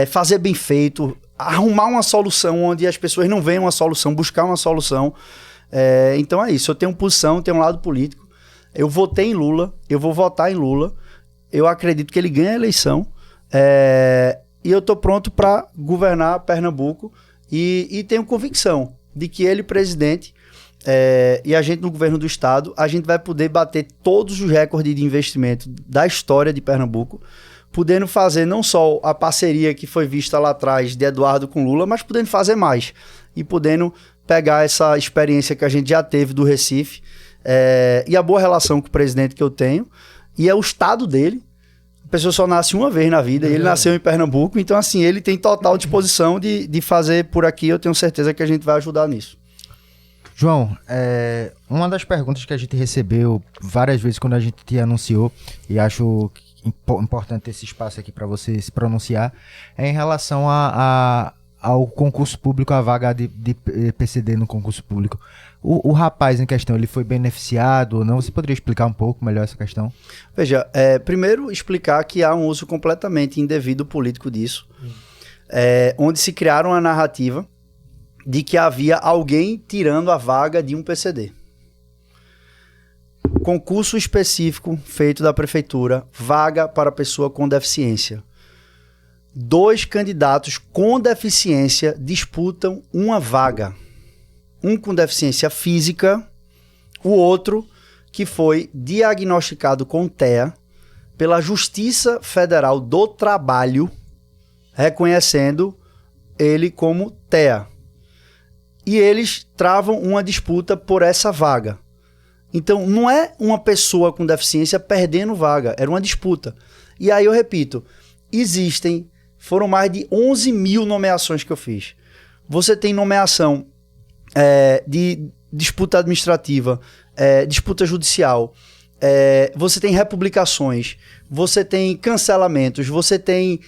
fazer bem feito, arrumar uma solução onde as pessoas não veem uma solução, buscar uma solução. Então é isso. Eu tenho posição, tenho um lado político. Eu votei em Lula, eu vou votar em Lula, eu acredito que ele ganha a eleição, e eu estou pronto para governar Pernambuco e tenho convicção de que ele, presidente, e a gente no governo do estado, a gente vai poder bater todos os recordes de investimento da história de Pernambuco, podendo fazer não só a parceria que foi vista lá atrás de Eduardo com Lula, mas podendo fazer mais e podendo pegar essa experiência que a gente já teve do Recife, e a boa relação com o presidente que eu tenho, e é o estado dele. A pessoa só nasce uma vez na vida, e ele nasceu em Pernambuco, então assim, ele tem total disposição de fazer por aqui. Eu tenho certeza que a gente vai ajudar nisso. João, uma das perguntas que a gente recebeu várias vezes quando a gente te anunciou, e acho importante esse espaço aqui para você se pronunciar, é em relação ao concurso público, a vaga de PCD no concurso público. O rapaz em questão, ele foi beneficiado ou não? Você poderia explicar um pouco melhor essa questão? Veja, primeiro explicar que há um uso completamente indevido político disso, onde se criaram a narrativa de que havia alguém tirando a vaga de um PCD. Concurso específico feito da prefeitura, vaga para pessoa com deficiência. 2 candidatos com deficiência disputam uma vaga. Um com deficiência física, o outro que foi diagnosticado com TEA pela Justiça Federal do Trabalho, reconhecendo ele como TEA. E eles travam uma disputa por essa vaga. Então, não é uma pessoa com deficiência perdendo vaga, era uma disputa. E aí eu repito, foram mais de 11 mil nomeações que eu fiz. Você tem nomeação de disputa administrativa, disputa judicial, você tem republicações, você tem cancelamentos, você tem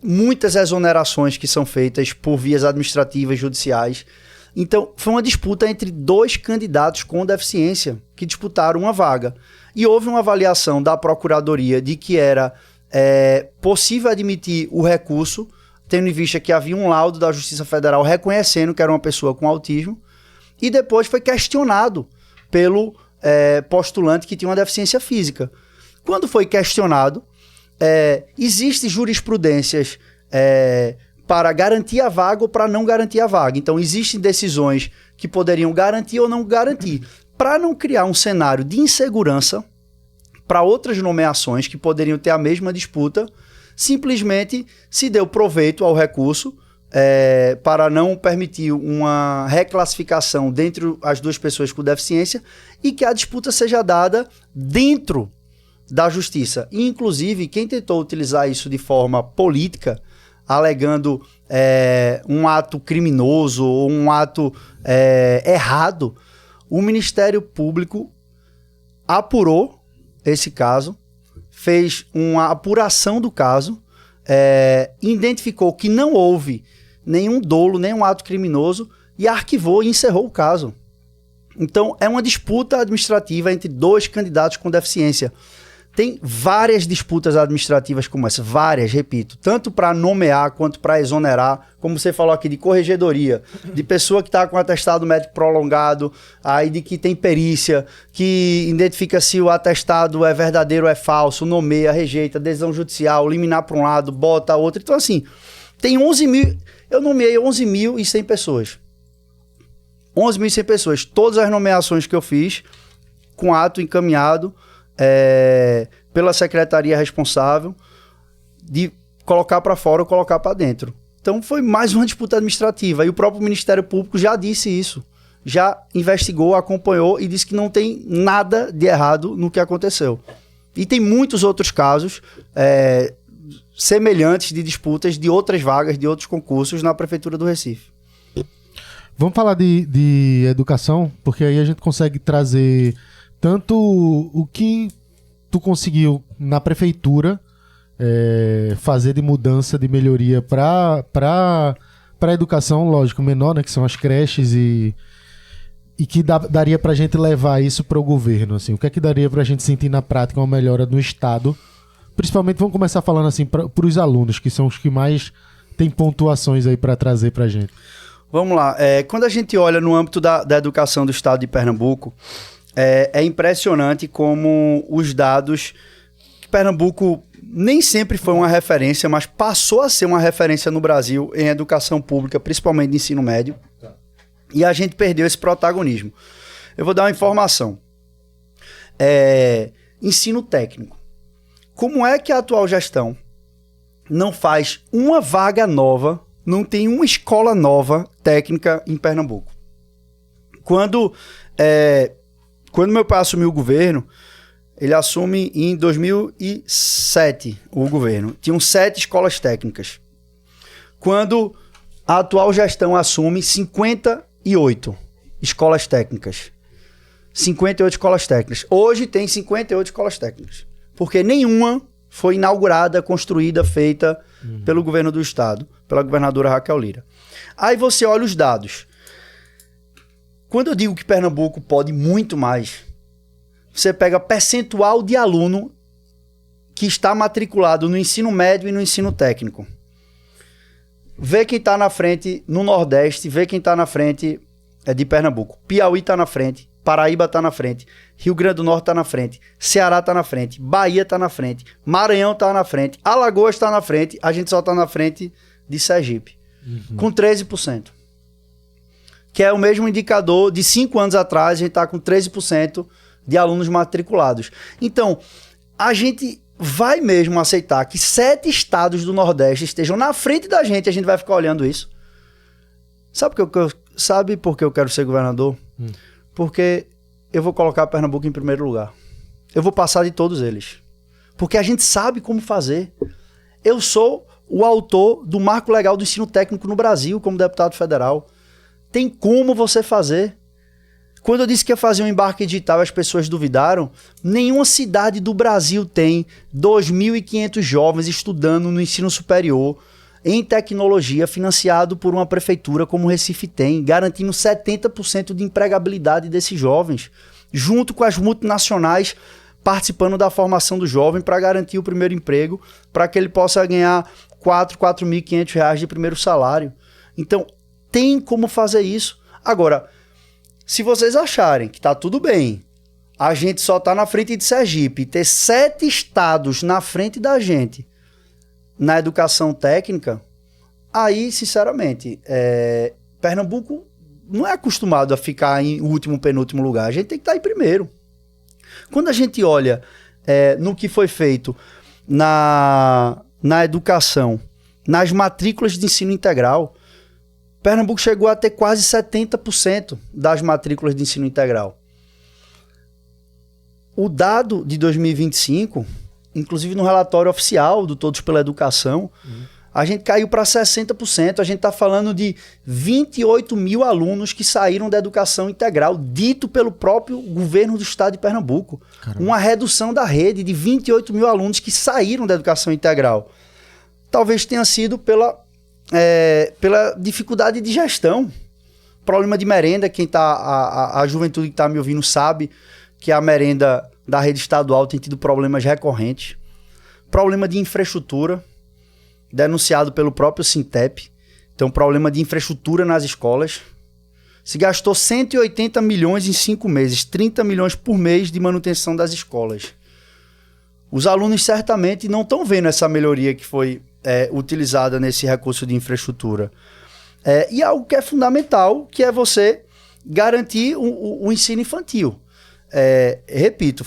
muitas exonerações que são feitas por vias administrativas, judiciais. Então, foi uma disputa entre 2 candidatos com deficiência que disputaram uma vaga. E houve uma avaliação da Procuradoria de que era possível admitir o recurso, tendo em vista que havia um laudo da Justiça Federal reconhecendo que era uma pessoa com autismo, e depois foi questionado pelo postulante que tinha uma deficiência física. Quando foi questionado, existem jurisprudências para garantir a vaga ou para não garantir a vaga. Então, existem decisões que poderiam garantir ou não garantir. Para não criar um cenário de insegurança para outras nomeações que poderiam ter a mesma disputa, simplesmente se deu proveito ao recurso para não permitir uma reclassificação dentre as duas pessoas com deficiência e que a disputa seja dada dentro da justiça. E, inclusive, quem tentou utilizar isso de forma política, alegando um ato criminoso ou um ato errado, o Ministério Público apurou esse caso, fez uma apuração do caso, identificou que não houve nenhum dolo, nenhum ato criminoso e arquivou e encerrou o caso. Então, é uma disputa administrativa entre dois candidatos com deficiência. Tem várias disputas administrativas como essa, várias, repito, tanto para nomear quanto para exonerar, como você falou aqui, de corregedoria, de pessoa que está com atestado médico prolongado, aí de que tem perícia, que identifica se o atestado é verdadeiro ou é falso, nomeia, rejeita, decisão judicial, liminar para um lado, bota outro. Então, assim, tem 11 mil, eu nomeei 11.100 pessoas. 11.100 pessoas, todas as nomeações que eu fiz, com ato encaminhado, pela secretaria responsável, de colocar para fora ou colocar para dentro. Então foi mais uma disputa administrativa e o próprio Ministério Público já disse isso, já investigou, acompanhou e disse que não tem nada de errado no que aconteceu. E tem muitos outros casos semelhantes de disputas de outras vagas, de outros concursos na Prefeitura do Recife. Vamos falar de educação, porque aí a gente consegue trazer tanto o que tu conseguiu na prefeitura fazer de mudança, de melhoria para a educação, lógico, menor, né, que são as creches e que daria para a gente levar isso para o governo, assim, o que é que daria para a gente sentir na prática uma melhora no estado, principalmente vamos começar falando assim para os alunos, que são os que mais têm pontuações aí para trazer para a gente. Vamos lá, quando a gente olha no âmbito da educação do estado de Pernambuco, é impressionante como os dados que Pernambuco nem sempre foi uma referência, mas passou a ser uma referência no Brasil em educação pública, principalmente de ensino médio, e a gente perdeu esse protagonismo. Eu vou dar uma informação. Ensino técnico. Como é que a atual gestão não faz uma vaga nova, não tem uma escola nova técnica em Pernambuco? Quando meu pai assumiu o governo, ele assume em 2007 o governo. Tinham 7 escolas técnicas. Quando a atual gestão assume, 58 escolas técnicas. 58 escolas técnicas. Hoje tem 58 escolas técnicas. Porque nenhuma foi inaugurada, construída, feita pelo governo do estado, pela governadora Raquel Lira. Aí você olha os dados. Quando eu digo que Pernambuco pode muito mais, você pega percentual de aluno que está matriculado no ensino médio e no ensino técnico. Vê quem está na frente no Nordeste, vê quem está na frente de Pernambuco. Piauí está na frente, Paraíba está na frente, Rio Grande do Norte está na frente, Ceará está na frente, Bahia está na frente, Maranhão está na frente, Alagoas está na frente, a gente só está na frente de Sergipe, com 13%. Que é o mesmo indicador de 5 anos atrás, a gente está com 13% de alunos matriculados. Então, a gente vai mesmo aceitar que 7 estados do Nordeste estejam na frente da gente, a gente vai ficar olhando isso. Sabe por que eu quero ser governador? Porque eu vou colocar Pernambuco em primeiro lugar. Eu vou passar de todos eles. Porque a gente sabe como fazer. Eu sou o autor do Marco Legal do Ensino Técnico no Brasil, como deputado federal. Tem como você fazer. Quando eu disse que ia fazer um embarque digital, as pessoas duvidaram. Nenhuma cidade do Brasil tem 2.500 jovens estudando no ensino superior em tecnologia, financiado por uma prefeitura como o Recife tem, garantindo 70% de empregabilidade desses jovens, junto com as multinacionais participando da formação do jovem para garantir o primeiro emprego, para que ele possa ganhar R$4.500 de primeiro salário. Então, tem como fazer isso. Agora, se vocês acharem que tá tudo bem, a gente só tá na frente de Sergipe, ter 7 estados na frente da gente, na educação técnica, aí, sinceramente, Pernambuco não é acostumado a ficar em último, penúltimo lugar. A gente tem que estar em primeiro. Quando a gente olha no que foi feito na educação, nas matrículas de ensino integral, Pernambuco chegou a ter quase 70% das matrículas de ensino integral. O dado de 2025, inclusive no relatório oficial do Todos pela Educação, a gente caiu para 60%. A gente está falando de 28 mil alunos que saíram da educação integral, dito pelo próprio governo do estado de Pernambuco. Caramba. Uma redução da rede de 28 mil alunos que saíram da educação integral. Talvez tenha sido pela dificuldade de gestão. Problema de merenda, a juventude que está me ouvindo sabe que a merenda da rede estadual tem tido problemas recorrentes. Problema de infraestrutura, denunciado pelo próprio Sintep. Então, problema de infraestrutura nas escolas. Se gastou 180 milhões em 5 meses, 30 milhões por mês de manutenção das escolas. Os alunos certamente não estão vendo essa melhoria que foi utilizada nesse recurso de infraestrutura. E algo que é fundamental, que é você garantir o ensino infantil. Repito,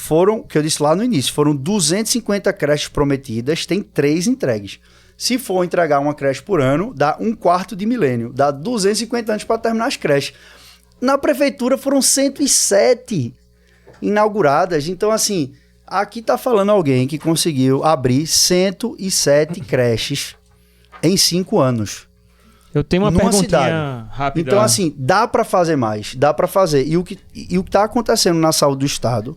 que eu disse lá no início, foram 250 creches prometidas, tem 3 entregues. Se for entregar uma creche por ano, dá 1/4 de milênio, dá 250 anos para terminar as creches. Na prefeitura foram 107 inauguradas, então assim, aqui está falando alguém que conseguiu abrir 107 creches em 5 anos. Eu tenho uma perguntinha rápida. Então, assim, dá para fazer mais, dá para fazer. E o que está acontecendo na saúde do Estado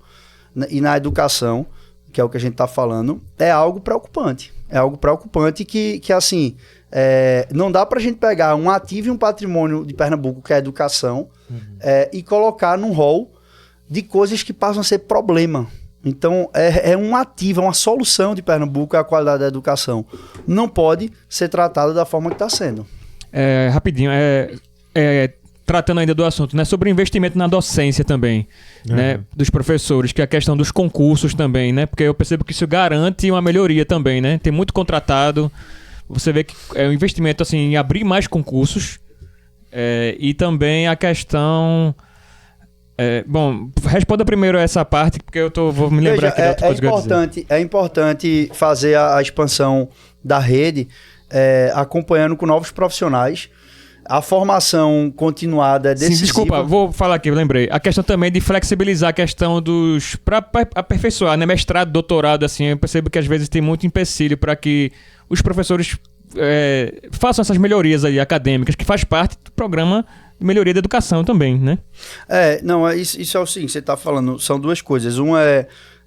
e na educação, que é o que a gente está falando, é algo preocupante. É algo preocupante que assim, não dá para a gente pegar um ativo e um patrimônio de Pernambuco, que é a educação, e colocar num rol de coisas que passam a ser problema. Então, é um ativo, é uma solução de Pernambuco, é a qualidade da educação. Não pode ser tratada da forma que está sendo. Rapidinho, tratando ainda do assunto, né, sobre o investimento na docência também, né, dos professores, que é a questão dos concursos também, né, porque eu percebo que isso garante uma melhoria também, né, tem muito contratado, você vê que é um investimento assim, em abrir mais concursos, e também a questão... bom, responda primeiro essa parte, porque vou me lembrar aqui de outra coisa que eu ia dizer. É importante fazer a expansão da rede, acompanhando com novos profissionais. A formação continuada é decisiva. Sim, desculpa, vou falar aqui, eu lembrei. A questão também de flexibilizar a questão dos... Para aperfeiçoar, né? Mestrado, doutorado, assim, eu percebo que às vezes tem muito empecilho para que os professores façam essas melhorias aí acadêmicas, que faz parte do programa de melhoria da educação também, né? Isso é o seguinte, você está falando, são duas coisas. Uma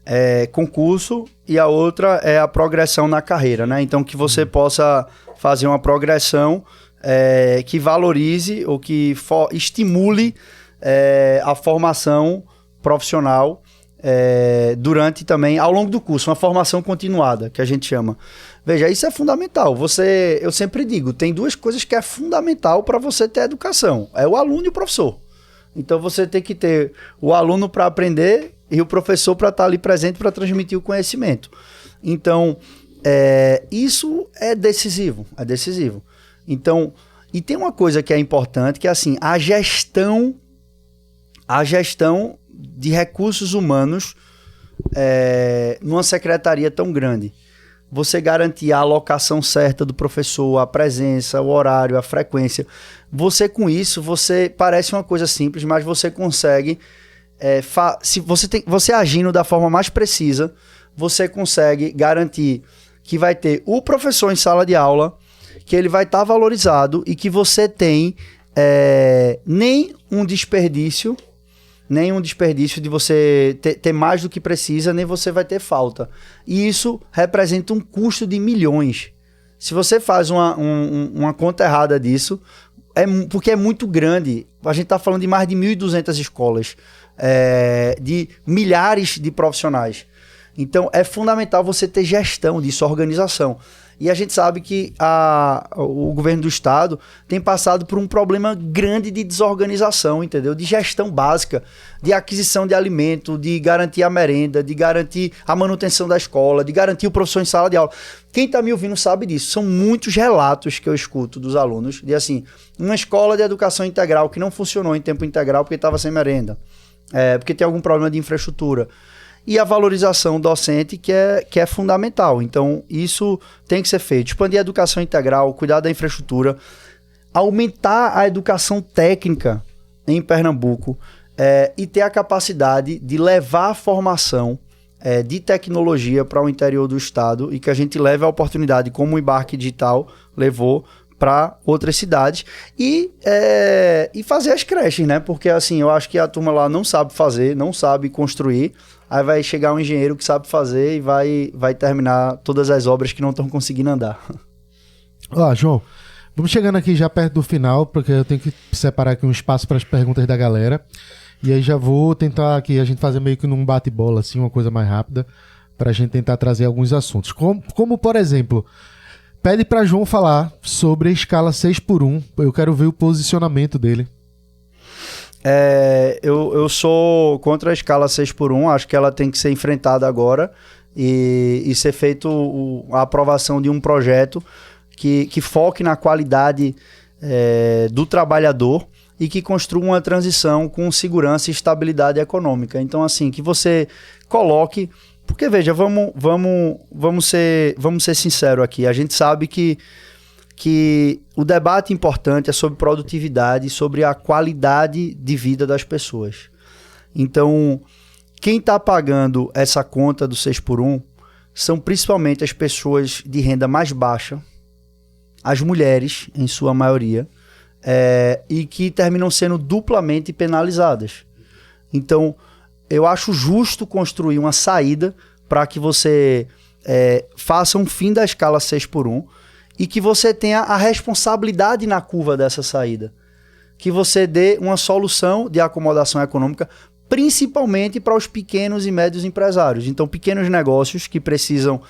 é concurso e a outra é a progressão na carreira, né? Então, que você possa fazer uma progressão que valorize ou que estimule a formação profissional durante também, ao longo do curso, uma formação continuada, que a gente chama. Veja, isso é fundamental. Eu sempre digo, tem duas coisas que é fundamental para você ter educação. É o aluno e o professor. Então você tem que ter o aluno para aprender e o professor para estar ali presente para transmitir o conhecimento. Então, isso é decisivo. Então, e tem uma coisa que é importante, que é assim, a gestão de recursos humanos numa secretaria tão grande. Você garantir a alocação certa do professor, a presença, o horário, a frequência. Você com isso, parece uma coisa simples, mas você consegue, se você agindo da forma mais precisa, você consegue garantir que vai ter o professor em sala de aula, que ele vai estar valorizado e que você tem nem um desperdício de você ter mais do que precisa, nem você vai ter falta. E isso representa um custo de milhões. Se você faz uma conta errada disso, porque é muito grande. A gente está falando de mais de 1.200 escolas, de milhares de profissionais. Então, é fundamental você ter gestão disso, organização. E a gente sabe que o governo do estado tem passado por um problema grande de desorganização, entendeu? De gestão básica, de aquisição de alimento, de garantir a merenda, de garantir a manutenção da escola, de garantir o professor em sala de aula. Quem está me ouvindo sabe disso. São muitos relatos que eu escuto dos alunos de, assim, uma escola de educação integral que não funcionou em tempo integral porque estava sem merenda, porque tem algum problema de infraestrutura. E a valorização docente que é fundamental. Então, isso tem que ser feito. Expandir a educação integral, cuidar da infraestrutura, aumentar a educação técnica em Pernambuco e ter a capacidade de levar a formação de tecnologia para o interior do estado e que a gente leve a oportunidade, como o Embarque Digital levou, para outras cidades e fazer as creches, né? Porque, assim, eu acho que a turma lá não sabe fazer, não sabe construir. Aí vai chegar um engenheiro que sabe fazer e vai terminar todas as obras que não estão conseguindo andar. Ó, João, vamos chegando aqui já perto do final, porque eu tenho que separar aqui um espaço para as perguntas da galera. E aí já vou tentar aqui a gente fazer meio que num bate-bola, assim, uma coisa mais rápida, para a gente tentar trazer alguns assuntos. Como, por exemplo, pede para João falar sobre a escala 6x1. Eu quero ver o posicionamento dele. Eu sou contra a escala 6x1, acho que ela tem que ser enfrentada agora e ser feito a aprovação de um projeto que foque na qualidade do trabalhador e que construa uma transição com segurança e estabilidade econômica. Então, assim, que você coloque... Porque, veja, vamos ser sinceros aqui, a gente sabe que o debate importante é sobre produtividade, sobre a qualidade de vida das pessoas. Então, quem está pagando essa conta do 6x1 são principalmente as pessoas de renda mais baixa, as mulheres, em sua maioria, e que terminam sendo duplamente penalizadas. Então, eu acho justo construir uma saída para que você faça um fim da escala 6x1, e que você tenha a responsabilidade na curva dessa saída. Que você dê uma solução de acomodação econômica, principalmente para os pequenos e médios empresários. Então, pequenos negócios que precisam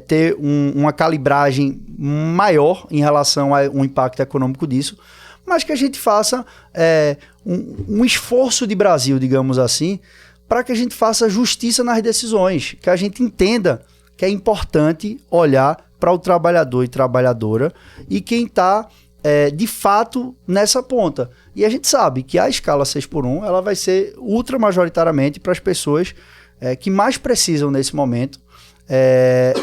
ter uma calibragem maior em relação ao impacto econômico disso, mas que a gente faça um esforço de Brasil, digamos assim, para que a gente faça justiça nas decisões, que a gente entenda que é importante olhar para o trabalhador e trabalhadora e quem está, de fato, nessa ponta. E a gente sabe que a escala 6x1 ela vai ser ultra majoritariamente para as pessoas que mais precisam nesse momento.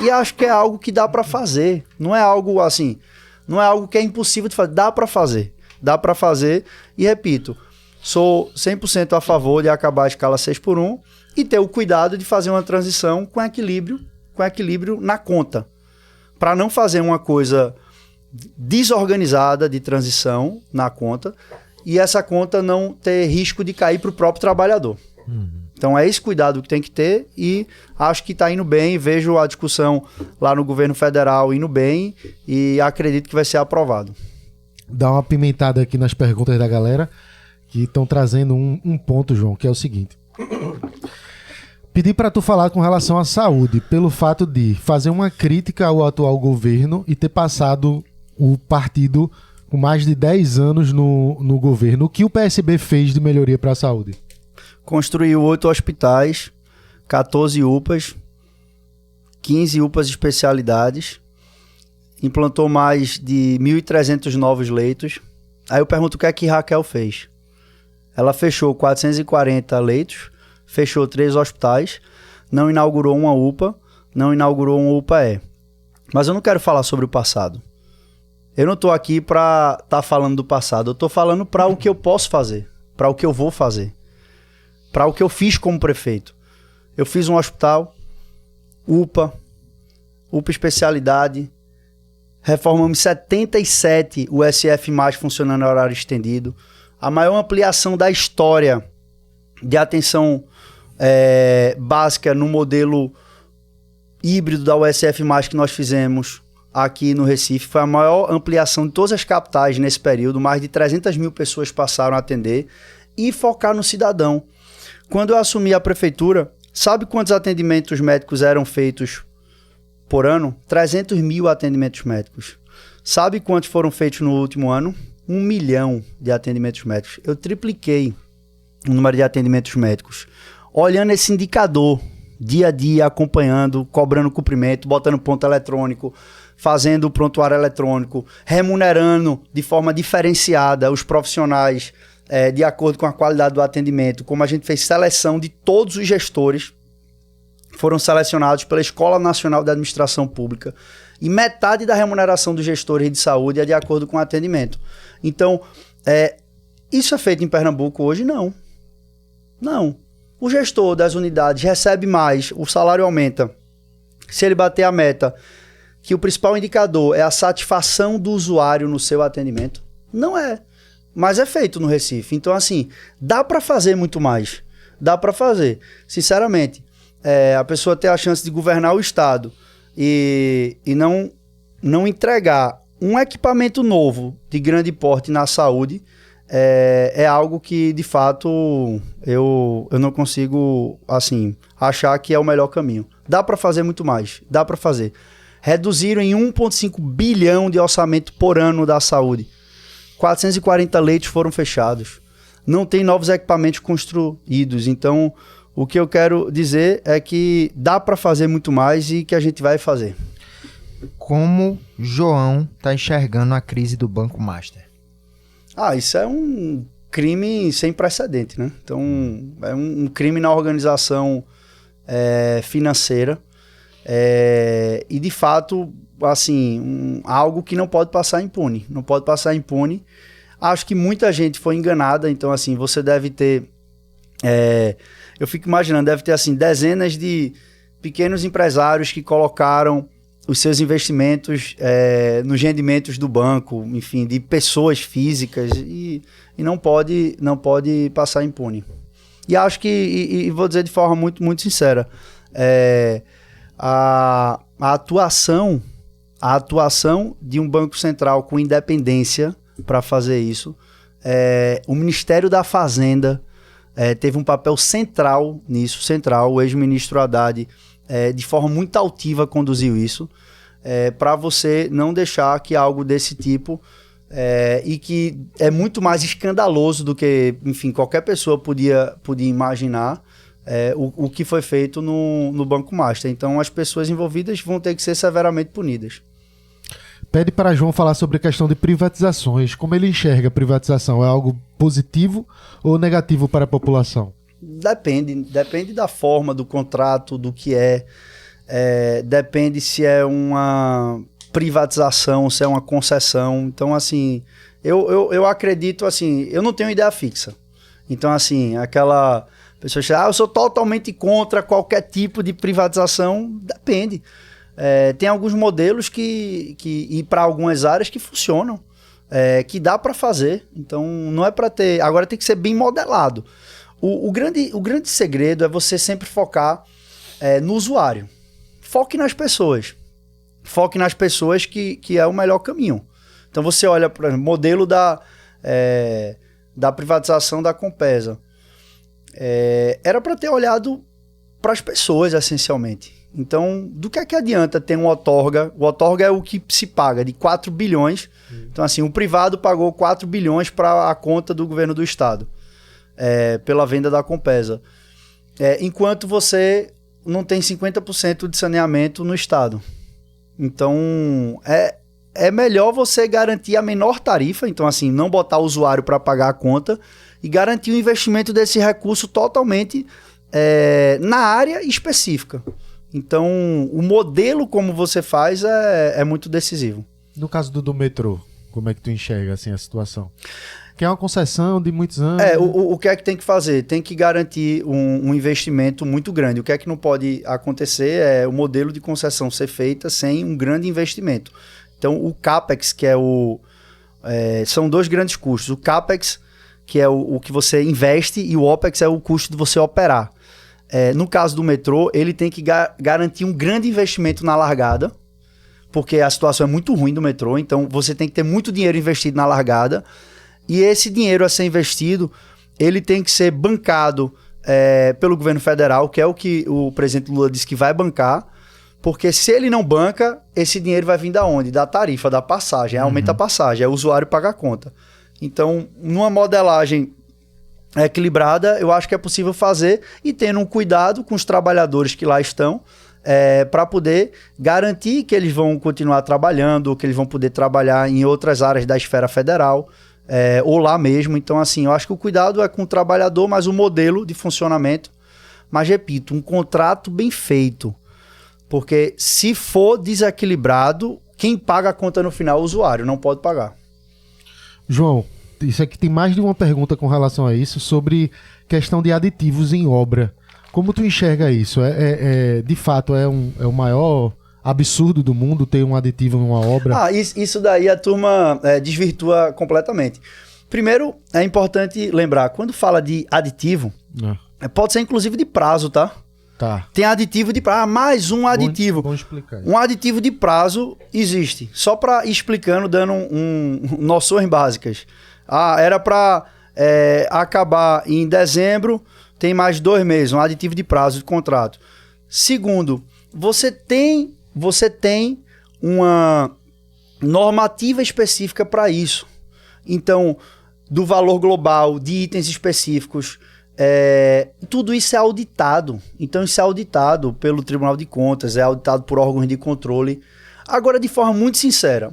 E acho que é algo que dá para fazer. Não é algo assim, não é algo que é impossível de fazer. Dá para fazer. Dá para fazer. E repito, sou 100% a favor de acabar a escala 6x1 e ter o cuidado de fazer uma transição com equilíbrio na conta. Para não fazer uma coisa desorganizada de transição na conta e essa conta não ter risco de cair para o próprio trabalhador. Então é esse cuidado que tem que ter e acho que está indo bem, vejo a discussão lá no governo federal indo bem e acredito que vai ser aprovado. Dá uma pimentada aqui nas perguntas da galera que estão trazendo um ponto, João, que é o seguinte. Pedi para tu falar com relação à saúde, pelo fato de fazer uma crítica ao atual governo e ter passado o partido com mais de 10 anos no governo. O que o PSB fez de melhoria para a saúde? Construiu 8 hospitais, 14 UPAs, 15 UPAs especialidades, implantou mais de 1.300 novos leitos. Aí eu pergunto o que é que Raquel fez. Ela fechou 440 leitos, fechou 3 hospitais, não inaugurou uma UPA, não inaugurou uma UPAE. Mas eu não quero falar sobre o passado. Eu não estou aqui para estar falando do passado, eu estou falando para o que eu posso fazer, para o que eu vou fazer, para o que eu fiz como prefeito. Eu fiz um hospital, UPA especialidade, reformamos 77 USF+, funcionando em horário estendido, a maior ampliação da história de atenção básica no modelo híbrido da USF+, que nós fizemos aqui no Recife. Foi a maior ampliação de todas as capitais nesse período. Mais de 300 mil pessoas passaram a atender e focar no cidadão. Quando eu assumi a prefeitura, Sabe quantos atendimentos médicos eram feitos por ano? 300 mil atendimentos médicos. Sabe quantos foram feitos no último ano? 1 milhão de atendimentos médicos. Eu tripliquei o número de atendimentos médicos. Olhando esse indicador, dia a dia, acompanhando, cobrando cumprimento, botando ponto eletrônico, fazendo o prontuário eletrônico, remunerando de forma diferenciada os profissionais de acordo com a qualidade do atendimento, como a gente fez seleção de todos os gestores, foram selecionados pela Escola Nacional de Administração Pública, e metade da remuneração dos gestores de saúde é de acordo com o atendimento. Então, isso é feito em Pernambuco hoje? Não. Não. O gestor das unidades recebe mais, o salário aumenta. Se ele bater a meta, que o principal indicador é a satisfação do usuário no seu atendimento, não é. Mas é feito no Recife. Então, assim, dá para fazer muito mais. Dá para fazer. Sinceramente, a pessoa ter a chance de governar o Estado e não entregar um equipamento novo de grande porte na saúde é algo que, de fato, eu não consigo, assim, achar que é o melhor caminho. Dá para fazer muito mais. Dá para fazer. Reduziram em 1,5 bilhão de orçamento por ano da saúde. 440 leitos foram fechados. Não tem novos equipamentos construídos. Então, o que eu quero dizer é que dá para fazer muito mais e que a gente vai fazer. Como João está enxergando a crise do Banco Master? Isso é um crime sem precedente, né? Então, é um crime na organização financeira. E, de fato, assim, algo que não pode passar impune. Não pode passar impune. Acho que muita gente foi enganada. Então, assim, você deve ter... eu fico imaginando, deve ter, assim, dezenas de pequenos empresários que colocaram os seus investimentos nos rendimentos do banco, enfim, de pessoas físicas, e não pode passar impune. E acho que, e vou dizer de forma muito, muito sincera, a atuação de um Banco Central com independência para fazer isso, o Ministério da Fazenda teve um papel central nisso, o ex-ministro Haddad, de forma muito altiva conduziu isso, para você não deixar que algo desse tipo, e que é muito mais escandaloso do que, enfim, qualquer pessoa podia imaginar, o que foi feito no Banco Master. Então, as pessoas envolvidas vão ter que ser severamente punidas. Pede para João falar sobre a questão de privatizações. Como ele enxerga a privatização? É algo positivo ou negativo para a população? Depende da forma do contrato, do que depende se é uma privatização, se é uma concessão. Então, assim, eu acredito, assim, eu não tenho ideia fixa. Então, assim, aquela pessoa diz, eu sou totalmente contra qualquer tipo de privatização. Depende. Tem alguns modelos e para algumas áreas que funcionam, que dá para fazer. Então, não é para ter... Agora tem que ser bem modelado. O grande segredo é você sempre focar no usuário. Foque nas pessoas. Foque nas pessoas que é o melhor caminho. Então você olha para o modelo da privatização da Compesa. Era para ter olhado para as pessoas, essencialmente. Então, do que adianta ter um outorga? O outorga é o que se paga, de 4 bilhões. Então, assim, o privado pagou 4 bilhões para a conta do governo do Estado. Pela venda da Compesa. Enquanto você não tem 50% de saneamento no Estado. Então, é melhor você garantir a menor tarifa, então assim, não botar o usuário para pagar a conta e garantir o investimento desse recurso totalmente na área específica. Então, o modelo como você faz é muito decisivo. No caso do metrô, como é que tu enxerga assim, a situação? Que é uma concessão de muitos anos. O que é que tem que fazer? Tem que garantir um investimento muito grande. O que é que não pode acontecer é o modelo de concessão ser feita sem um grande investimento. Então, o CAPEX, que são dois grandes custos. O CAPEX, que é o que você investe, e o OPEX é o custo de você operar. No caso do metrô, ele tem que garantir um grande investimento na largada, porque a situação é muito ruim do metrô, então você tem que ter muito dinheiro investido na largada. E esse dinheiro a ser investido, ele tem que ser bancado pelo governo federal, que é o que o presidente Lula disse que vai bancar, porque se ele não banca, esse dinheiro vai vir da onde? Da tarifa, da passagem, aumenta a passagem, é o usuário pagar a conta. Então, numa modelagem equilibrada, eu acho que é possível fazer e tendo um cuidado com os trabalhadores que lá estão, para poder garantir que eles vão continuar trabalhando, que eles vão poder trabalhar em outras áreas da esfera federal, ou lá mesmo. Então, assim, eu acho que o cuidado é com o trabalhador, mas o modelo de funcionamento, mas repito, um contrato bem feito, porque se for desequilibrado, quem paga a conta no final é o usuário, não pode pagar. João, isso aqui tem mais de uma pergunta com relação a isso, sobre questão de aditivos em obra. Como tu enxerga isso? De fato, é o maior absurdo do mundo ter um aditivo em uma obra? Isso daí a turma desvirtua completamente. Primeiro, é importante lembrar, quando fala de aditivo, pode ser inclusive de prazo, tá? Tá. Tem aditivo de prazo, mais um aditivo. Bom explicar isso. Um aditivo de prazo existe. Só para explicando, dando noções básicas. Era para acabar em dezembro, tem mais 2 meses, um aditivo de prazo de contrato. Segundo, você tem uma normativa específica para isso. Então, do valor global, de itens específicos, tudo isso é auditado. Então, isso é auditado pelo Tribunal de Contas, é auditado por órgãos de controle. Agora, de forma muito sincera,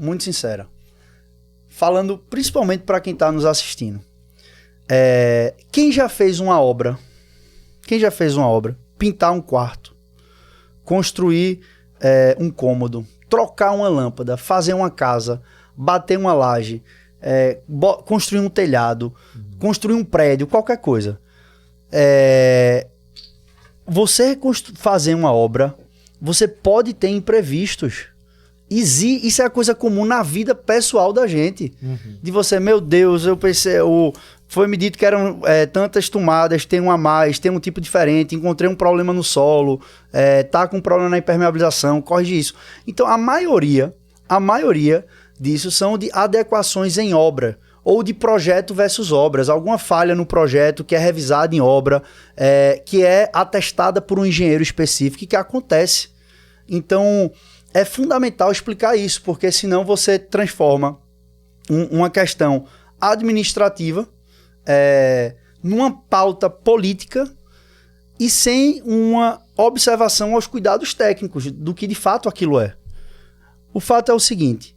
falando principalmente para quem está nos assistindo. Quem já fez uma obra, pintar um quarto, construir um cômodo, trocar uma lâmpada, fazer uma casa, bater uma laje, construir um telhado, construir um prédio, qualquer coisa. Você fazer uma obra, você pode ter imprevistos. Isso é a coisa comum na vida pessoal da gente. De você, meu Deus, eu pensei, foi me dito que eram tantas tomadas, tem uma a mais, tem um tipo diferente, encontrei um problema no solo, tá com um problema na impermeabilização, corrige isso. Então, a maioria disso são de adequações em obra, ou de projeto versus obras, alguma falha no projeto que é revisada em obra, que é atestada por um engenheiro específico e que acontece. Então, é fundamental explicar isso, porque senão você transforma uma questão administrativa numa pauta política e sem uma observação aos cuidados técnicos do que de fato aquilo é. O fato é o seguinte: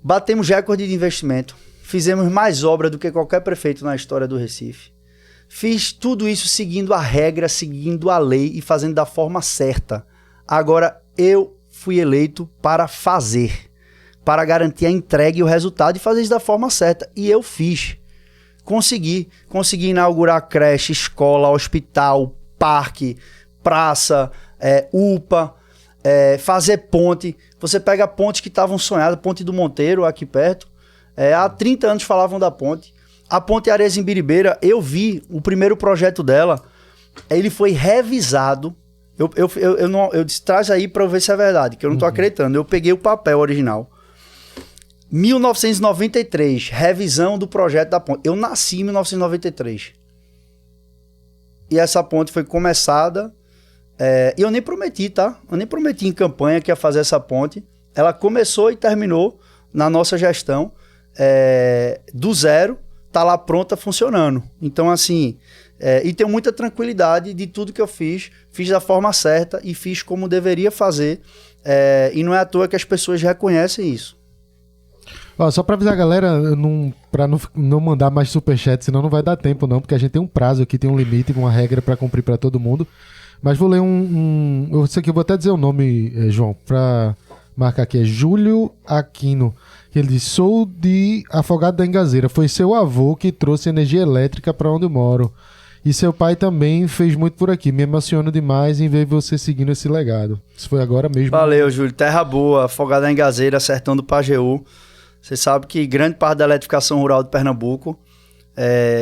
batemos recorde de investimento, fizemos mais obra do que qualquer prefeito na história do Recife. Fiz tudo isso seguindo a regra, seguindo a lei e fazendo da forma certa. Agora, eu fui eleito para fazer, para garantir a entrega e o resultado e fazer isso da forma certa. E eu fiz. Consegui inaugurar creche, escola, hospital, parque, praça, UPA, fazer ponte. Você pega pontes que estavam sonhadas, ponte do Monteiro, aqui perto. Há 30 anos falavam da ponte. A ponte Areias em Biribeira, eu vi o primeiro projeto dela, ele foi revisado. Eu disse, traz aí para eu ver se é verdade, que eu não tô acreditando. Eu peguei o papel original. 1993, revisão do projeto da ponte. Eu nasci em 1993. E essa ponte foi começada. E eu nem prometi, tá? Eu nem prometi em campanha que ia fazer essa ponte. Ela começou e terminou na nossa gestão. Do zero, tá lá pronta, funcionando. Então, assim, e tenho muita tranquilidade de tudo que eu fiz da forma certa e fiz como deveria fazer. E não é à toa que as pessoas reconhecem isso. Só pra avisar a galera, pra não mandar mais superchat, senão não vai dar tempo não, porque a gente tem um prazo aqui, tem um limite, uma regra pra cumprir pra todo mundo. Mas vou ler isso aqui, eu vou até dizer o nome, João, pra marcar aqui. É Júlio Aquino. Ele diz: sou de Afogado da Engazeira. Foi seu avô que trouxe energia elétrica pra onde eu moro. E seu pai também fez muito por aqui. Me emociono demais em ver você seguindo esse legado. Isso foi agora mesmo. Valeu, Júlio. Terra boa, Afogado da Engazeira, sertão do Pajeú. Você sabe que grande parte da eletrificação rural de Pernambuco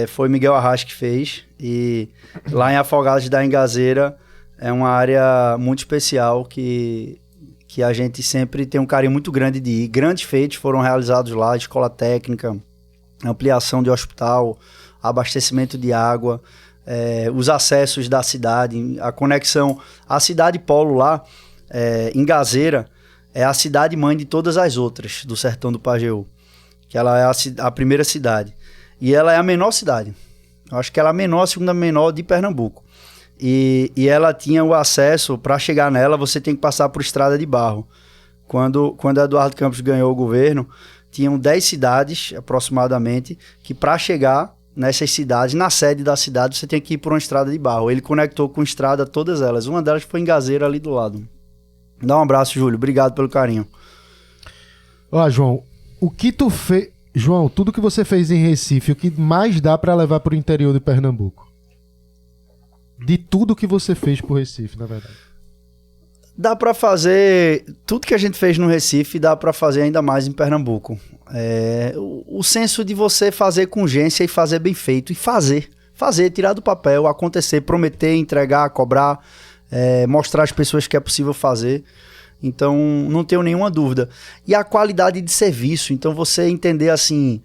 foi Miguel Arraes que fez. E lá em Afogados da Engazeira é uma área muito especial que a gente sempre tem um carinho muito grande de ir. Grandes feitos foram realizados lá, escola técnica, ampliação de hospital, abastecimento de água. os acessos da cidade, a conexão. A cidade polo lá, em Gazeira, é a cidade mãe de todas as outras do sertão do Pajeú, que ela é a primeira cidade. E ela é a menor cidade. Eu acho que ela é a menor, a segunda menor de Pernambuco. E ela tinha o acesso, para chegar nela, você tem que passar por estrada de barro. Quando Eduardo Campos ganhou o governo, tinham 10 cidades, aproximadamente, que para chegar nessas cidades, na sede da cidade, você tem que ir por uma estrada de barro. Ele conectou com estrada todas elas. Uma delas foi em Gazeira, ali do lado. Dá um abraço, Júlio. Obrigado pelo carinho. Ó, João, o que tu fez... João, tudo que você fez em Recife, o que mais dá pra levar pro interior de Pernambuco? De tudo que você fez pro Recife, na verdade. Dá pra fazer... Tudo que a gente fez no Recife, dá pra fazer ainda mais em Pernambuco. O senso de você fazer com urgência e fazer bem feito. E fazer, tirar do papel, acontecer, prometer, entregar, cobrar, mostrar às pessoas que é possível fazer. Então, não tenho nenhuma dúvida. E a qualidade de serviço. Então, você entender assim,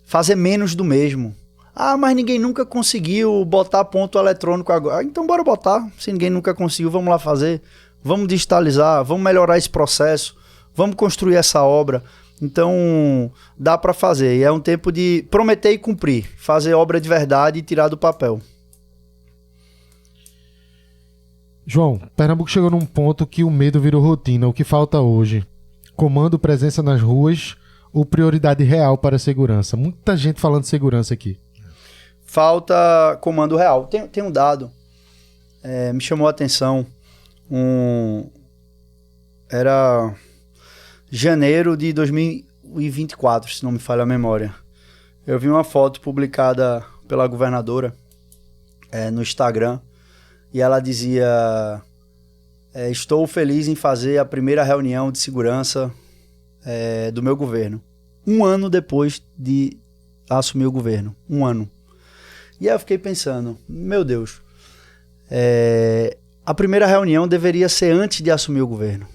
fazer menos do mesmo. Ah, mas ninguém nunca conseguiu botar ponto eletrônico agora. Então, bora botar. Se ninguém nunca conseguiu, vamos lá fazer. Vamos digitalizar, vamos melhorar esse processo, vamos construir essa obra. Então, dá para fazer. E é um tempo de prometer e cumprir. Fazer obra de verdade e tirar do papel. João, Pernambuco chegou num ponto que o medo virou rotina. O que falta hoje? Comando, presença nas ruas ou prioridade real para a segurança? Muita gente falando de segurança aqui. Falta comando real. Tem um dado, me chamou a atenção. Era janeiro de 2024, se não me falha a memória. Eu vi uma foto publicada pela governadora no Instagram. E ela dizia: estou feliz em fazer a primeira reunião de segurança do meu governo. 1 ano depois de assumir o governo. 1 ano. E aí eu fiquei pensando, meu Deus, a primeira reunião deveria ser antes de assumir o governo.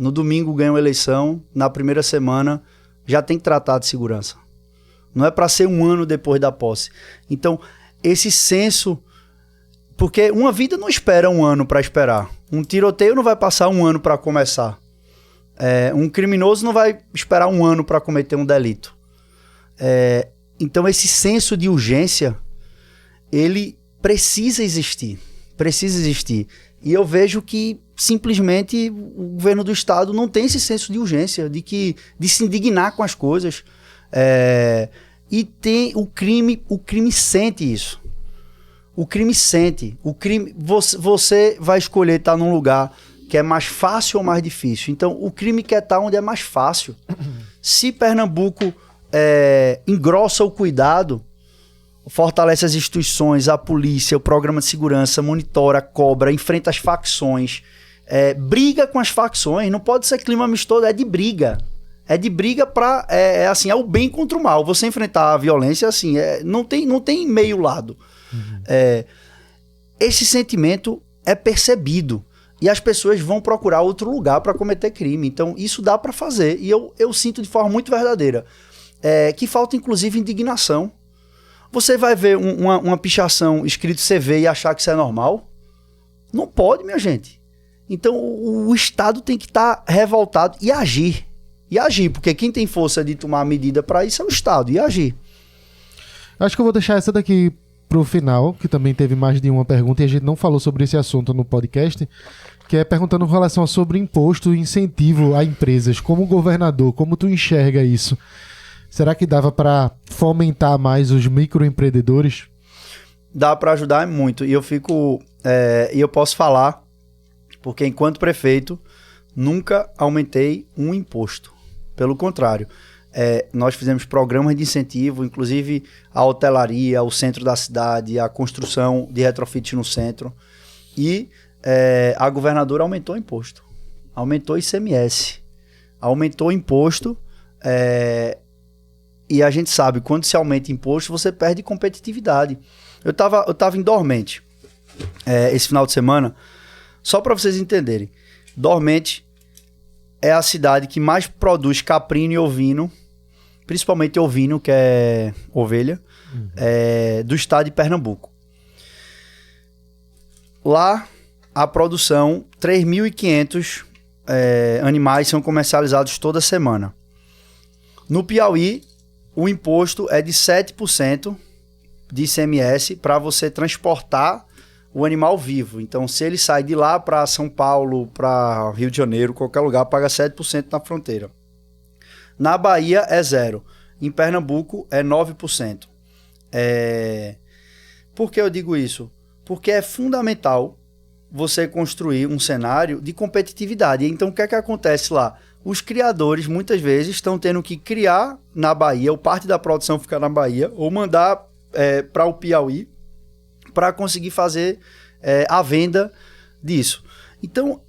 No domingo ganhou a eleição, na primeira semana já tem que tratar de segurança. Não é para ser 1 ano depois da posse. Então, esse senso... Porque uma vida não espera 1 ano para esperar. Um tiroteio não vai passar 1 ano para começar. Um criminoso não vai esperar 1 ano para cometer um delito. Então esse senso de urgência, ele precisa existir. Precisa existir. E eu vejo que simplesmente o governo do estado não tem esse senso de urgência, de se indignar com as coisas. E tem o crime sente isso. O crime sente. Você vai escolher estar num lugar que é mais fácil ou mais difícil. Então, o crime quer estar onde é mais fácil. Se Pernambuco engrossa o cuidado, fortalece as instituições, a polícia, o programa de segurança, monitora, cobra, enfrenta as facções, briga com as facções, não pode ser clima amistoso, é de briga. É de briga para... assim, é o bem contra o mal. Você enfrentar a violência, assim, não tem meio lado. Esse sentimento é percebido e as pessoas vão procurar outro lugar para cometer crime. Então isso dá para fazer e eu sinto de forma muito verdadeira que falta inclusive indignação. Você vai ver uma pichação escrito CV e achar que isso é normal? Não pode, minha gente. Então o Estado tem que estar revoltado e agir, porque quem tem força de tomar medida para isso é o Estado, e agir. Acho que eu vou deixar essa daqui pro final, que também teve mais de uma pergunta e a gente não falou sobre esse assunto no podcast, que é perguntando em relação sobre imposto e incentivo a empresas. Como governador, como tu enxerga isso? Será que dava para fomentar mais os microempreendedores? Dá para ajudar muito. E eu posso falar, porque enquanto prefeito, nunca aumentei um imposto. Pelo contrário. Nós fizemos programas de incentivo, inclusive a hotelaria, o centro da cidade, a construção de retrofit no centro. E a governadora aumentou o imposto. Aumentou o ICMS. Aumentou o imposto. E a gente sabe, quando se aumenta imposto, você perde competitividade. Eu tava em Dormente esse final de semana, só para vocês entenderem. Dormente é a cidade que mais produz caprino e ovino, principalmente ovino, que é ovelha, do estado de Pernambuco. Lá, a produção, 3.500 animais são comercializados toda semana. No Piauí, o imposto é de 7% de ICMS para você transportar o animal vivo. Então, se ele sai de lá para São Paulo, para Rio de Janeiro, qualquer lugar, paga 7% na fronteira. Na Bahia é 0%. Em Pernambuco é 9%. Por que eu digo isso? Porque é fundamental você construir um cenário de competitividade. Então, o que é que acontece lá? Os criadores, muitas vezes, estão tendo que criar na Bahia, ou parte da produção ficar na Bahia, ou mandar para o Piauí, para conseguir fazer a venda disso. Então,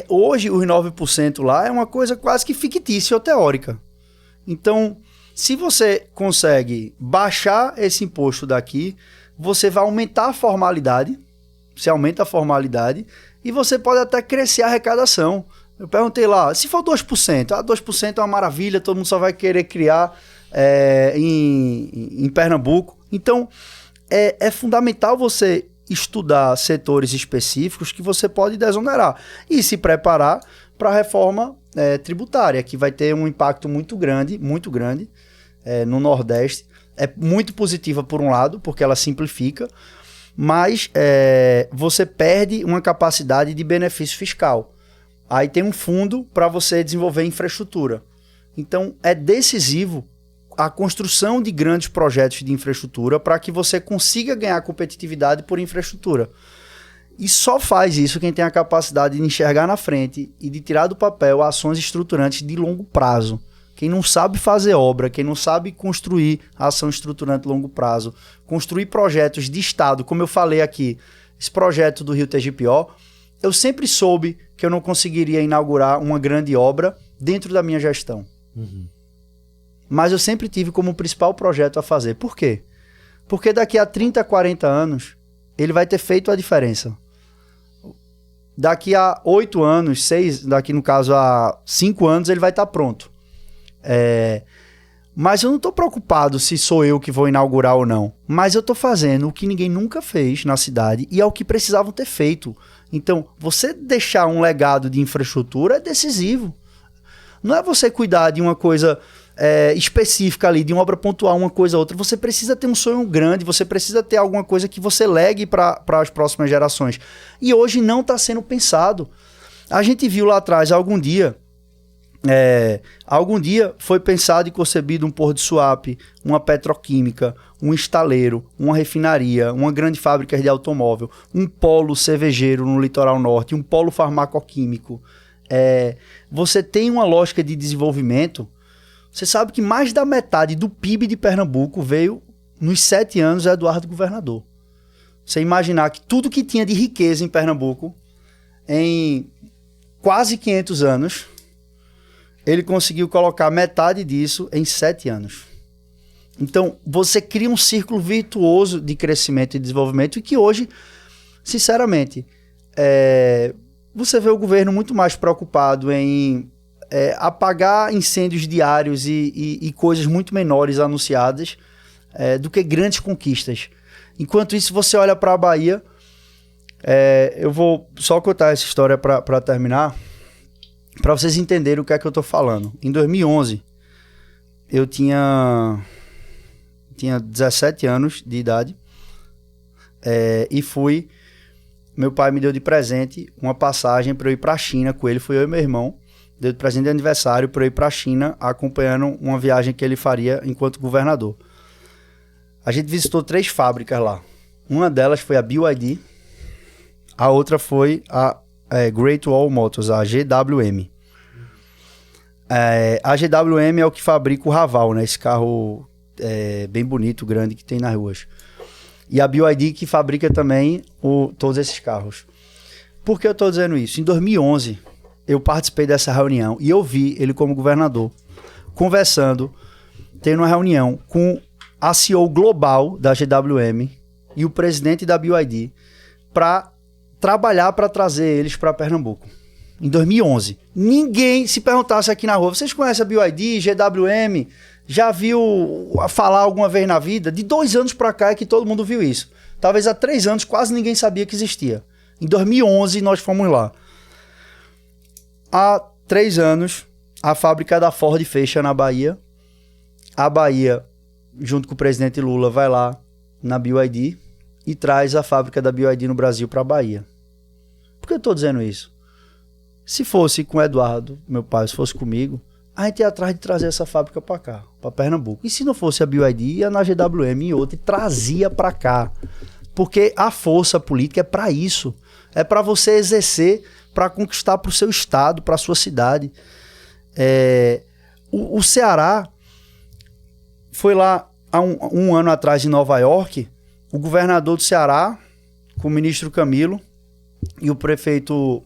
hoje, os 9% lá é uma coisa quase que fictícia ou teórica. Então, se você consegue baixar esse imposto daqui, você vai aumentar a formalidade, você aumenta a formalidade, e você pode até crescer a arrecadação. Eu perguntei lá, se for 2%, 2% é uma maravilha, todo mundo só vai querer criar em Pernambuco. Então, é fundamental você estudar setores específicos que você pode desonerar e se preparar para a reforma tributária, que vai ter um impacto muito grande no Nordeste. É muito positiva por um lado, porque ela simplifica, mas você perde uma capacidade de benefício fiscal. Aí tem um fundo para você desenvolver infraestrutura. Então, é decisivo a construção de grandes projetos de infraestrutura para que você consiga ganhar competitividade por infraestrutura. E só faz isso quem tem a capacidade de enxergar na frente e de tirar do papel ações estruturantes de longo prazo. Quem não sabe fazer obra, quem não sabe construir ação estruturante de longo prazo, construir projetos de Estado, como eu falei aqui, esse projeto do Rio Tegipió, eu sempre soube que eu não conseguiria inaugurar uma grande obra dentro da minha gestão. Mas eu sempre tive como principal projeto a fazer. Por quê? Porque daqui a 30, 40 anos, ele vai ter feito a diferença. Daqui a 8 anos, daqui no caso a 5 anos, ele vai estar pronto. Mas eu não estou preocupado se sou eu que vou inaugurar ou não. Mas eu estou fazendo o que ninguém nunca fez na cidade e é o que precisavam ter feito. Então, você deixar um legado de infraestrutura é decisivo. Não é você cuidar de uma coisa específica ali, de uma obra pontual, uma coisa ou outra. Você precisa ter um sonho grande, você precisa ter alguma coisa que você legue para as próximas gerações. E hoje não está sendo pensado. A gente viu lá atrás, algum dia foi pensado e concebido um Porto de Suape, uma petroquímica, um estaleiro, uma refinaria, uma grande fábrica de automóvel, um polo cervejeiro no litoral norte, um polo farmacoquímico. Você tem uma lógica de desenvolvimento. Você sabe que mais da metade do PIB de Pernambuco veio nos 7 anos do Eduardo Governador. Você imaginar que tudo que tinha de riqueza em Pernambuco, em quase 500 anos, ele conseguiu colocar metade disso em 7 anos. Então, você cria um círculo virtuoso de crescimento e desenvolvimento e que hoje, sinceramente, você vê o governo muito mais preocupado em apagar incêndios diários e coisas muito menores anunciadas do que grandes conquistas. Enquanto isso, você olha para a Bahia, eu vou só contar essa história para terminar, para vocês entenderem o que é que eu estou falando. Em 2011, eu tinha 17 anos de idade e meu pai me deu de presente uma passagem para eu ir para a China com ele, foi eu e meu irmão, deu de presente de aniversário para eu ir para a China, acompanhando uma viagem que ele faria enquanto governador. A gente visitou 3 fábricas lá. Uma delas foi a BYD, a outra foi a Great Wall Motors, a GWM. A GWM é o que fabrica o Raval, né? Esse carro bem bonito, grande, que tem nas ruas. E a BYD que fabrica também todos esses carros. Por que eu estou dizendo isso? Em 2011, eu participei dessa reunião e eu vi ele como governador conversando, tendo uma reunião com a CEO global da GWM e o presidente da BYD para trabalhar para trazer eles para Pernambuco. Em 2011. Ninguém se perguntasse aqui na rua, vocês conhecem a BYD, GWM, já viu falar alguma vez na vida? De 2 anos pra cá é que todo mundo viu isso. Talvez há 3 anos quase ninguém sabia que existia. Em 2011 nós fomos lá. Há 3 anos a fábrica da Ford fecha na Bahia. A Bahia, junto com o presidente Lula, vai lá na BYD e traz a fábrica da BYD no Brasil para a Bahia. Por que eu estou dizendo isso? Se fosse com o Eduardo, meu pai, se fosse comigo, a gente ia atrás de trazer essa fábrica para cá, para Pernambuco. E se não fosse a BYD, ia na GWM e outra e trazia para cá. Porque a força política é para isso. É para você exercer, para conquistar para o seu estado, para a sua cidade. O Ceará foi lá há um ano atrás em Nova York, o governador do Ceará, com o ministro Camilo e o prefeito...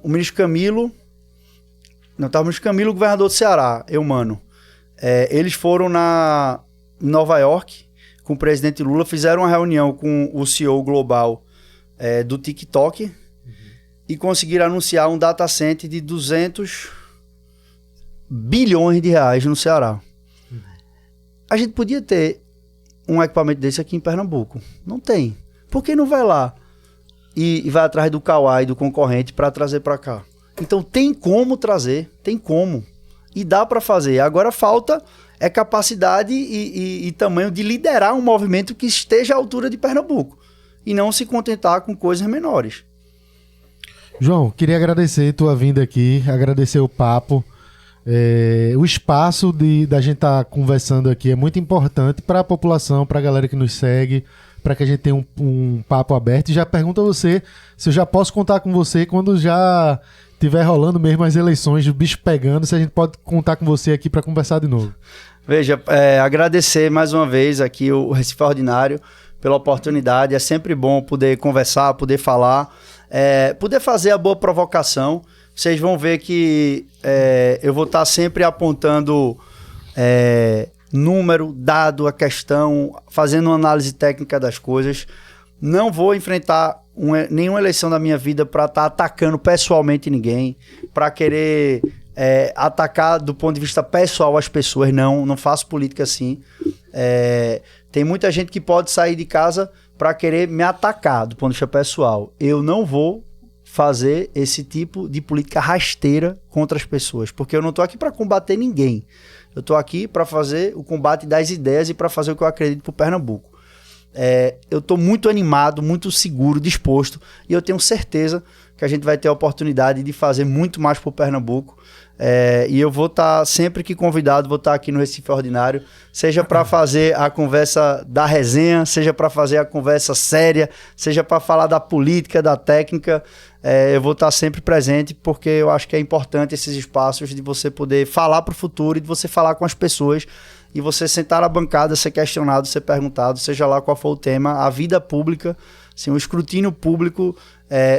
o ministro Camilo... Não, estava o ministro Camilo, o governador do Ceará, eles foram em Nova York com o presidente Lula, fizeram uma reunião com o CEO global do TikTok e conseguiram anunciar um data center de 200 bilhões de reais no Ceará. A gente podia ter um equipamento desse aqui em Pernambuco. Não tem. Por que não vai lá e vai atrás do Kawai, do concorrente, para trazer para cá? Então tem como trazer, tem como. E dá para fazer. Agora falta capacidade e tamanho de liderar um movimento que esteja à altura de Pernambuco. E não se contentar com coisas menores. João, queria agradecer tua vinda aqui, agradecer o papo. O espaço da gente estar conversando aqui é muito importante para a população, para a galera que nos segue, para que a gente tenha um papo aberto. E já pergunto a você se eu já posso contar com você quando já estiver rolando mesmo as eleições, o bicho pegando, se a gente pode contar com você aqui para conversar de novo. Veja, agradecer mais uma vez aqui o Recife Ordinário pela oportunidade. É sempre bom poder conversar, poder falar, poder fazer a boa provocação. Vocês vão ver que eu vou estar sempre apontando número, dado, a questão, fazendo uma análise técnica das coisas. Não vou enfrentar nenhuma eleição da minha vida para estar atacando pessoalmente ninguém, para querer atacar do ponto de vista pessoal as pessoas. Não faço política assim. Tem muita gente que pode sair de casa para querer me atacar do ponto de vista pessoal. Eu não vou fazer esse tipo de política rasteira contra as pessoas, porque eu não estou aqui para combater ninguém. Eu estou aqui para fazer o combate das ideias e para fazer o que eu acredito para o Pernambuco. Eu estou muito animado, muito seguro, disposto, e eu tenho certeza que a gente vai ter a oportunidade de fazer muito mais para o Pernambuco. E eu vou estar, sempre que convidado, vou estar aqui no Recife Ordinário, seja para fazer a conversa da resenha, seja para fazer a conversa séria, seja para falar da política, da técnica. Eu vou estar sempre presente, porque eu acho que é importante esses espaços de você poder falar para o futuro e de você falar com as pessoas e você sentar na bancada, ser questionado, ser perguntado, seja lá qual for o tema. A vida pública, assim, o escrutínio público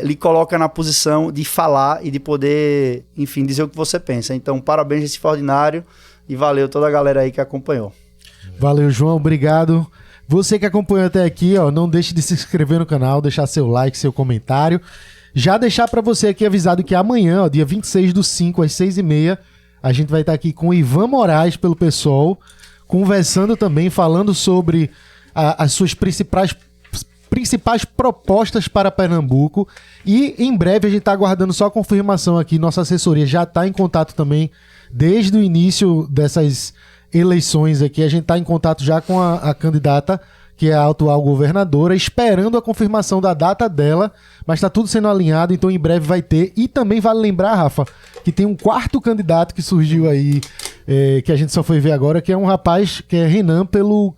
lhe coloca na posição de falar e de poder, enfim, dizer o que você pensa. Então, parabéns, Recife Ordinário, e valeu toda a galera aí que acompanhou. Valeu, João, obrigado. Você que acompanhou até aqui, não deixe de se inscrever no canal, deixar seu like, seu comentário. Já deixar para você aqui avisado que amanhã, dia 26/5, às 6h30, a gente vai estar aqui com o Ivan Moraes, pelo PSOL, conversando também, falando sobre as suas principais propostas para Pernambuco. E em breve a gente está aguardando só a confirmação aqui. Nossa assessoria já está em contato também desde o início dessas eleições aqui. A gente está em contato já com a candidata, que é a atual governadora, esperando a confirmação da data dela, mas está tudo sendo alinhado, então em breve vai ter. E também vale lembrar, Rafa, que tem um quarto candidato que surgiu aí, que a gente só foi ver agora, que é um rapaz que é Renan pelo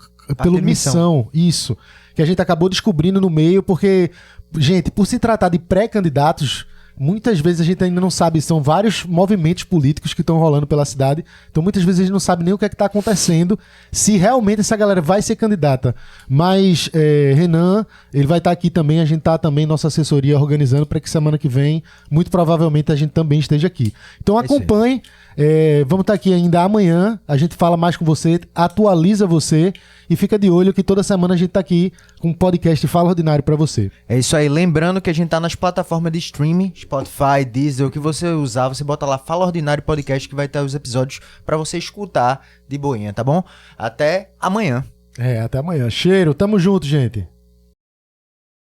Missão. Isso. Que a gente acabou descobrindo no meio, porque, gente, por se tratar de pré-candidatos, muitas vezes a gente ainda não sabe, são vários movimentos políticos que estão rolando pela cidade, então muitas vezes a gente não sabe nem o que é que está acontecendo, se realmente essa galera vai ser candidata. Mas Renan, ele vai estar aqui também, a gente está também, nossa assessoria organizando para que semana que vem, muito provavelmente a gente também esteja aqui. Então acompanhe, Vamos estar aqui ainda amanhã. A gente fala mais com você, atualiza você e fica de olho que toda semana a gente tá aqui com um podcast Fala Ordinário pra você. É isso aí, lembrando que a gente tá nas plataformas de streaming, Spotify, Deezer, o que você usar, você bota lá Fala Ordinário Podcast que vai ter os episódios pra você escutar de boinha, tá bom? Até amanhã. Até amanhã. Cheiro, tamo junto, gente.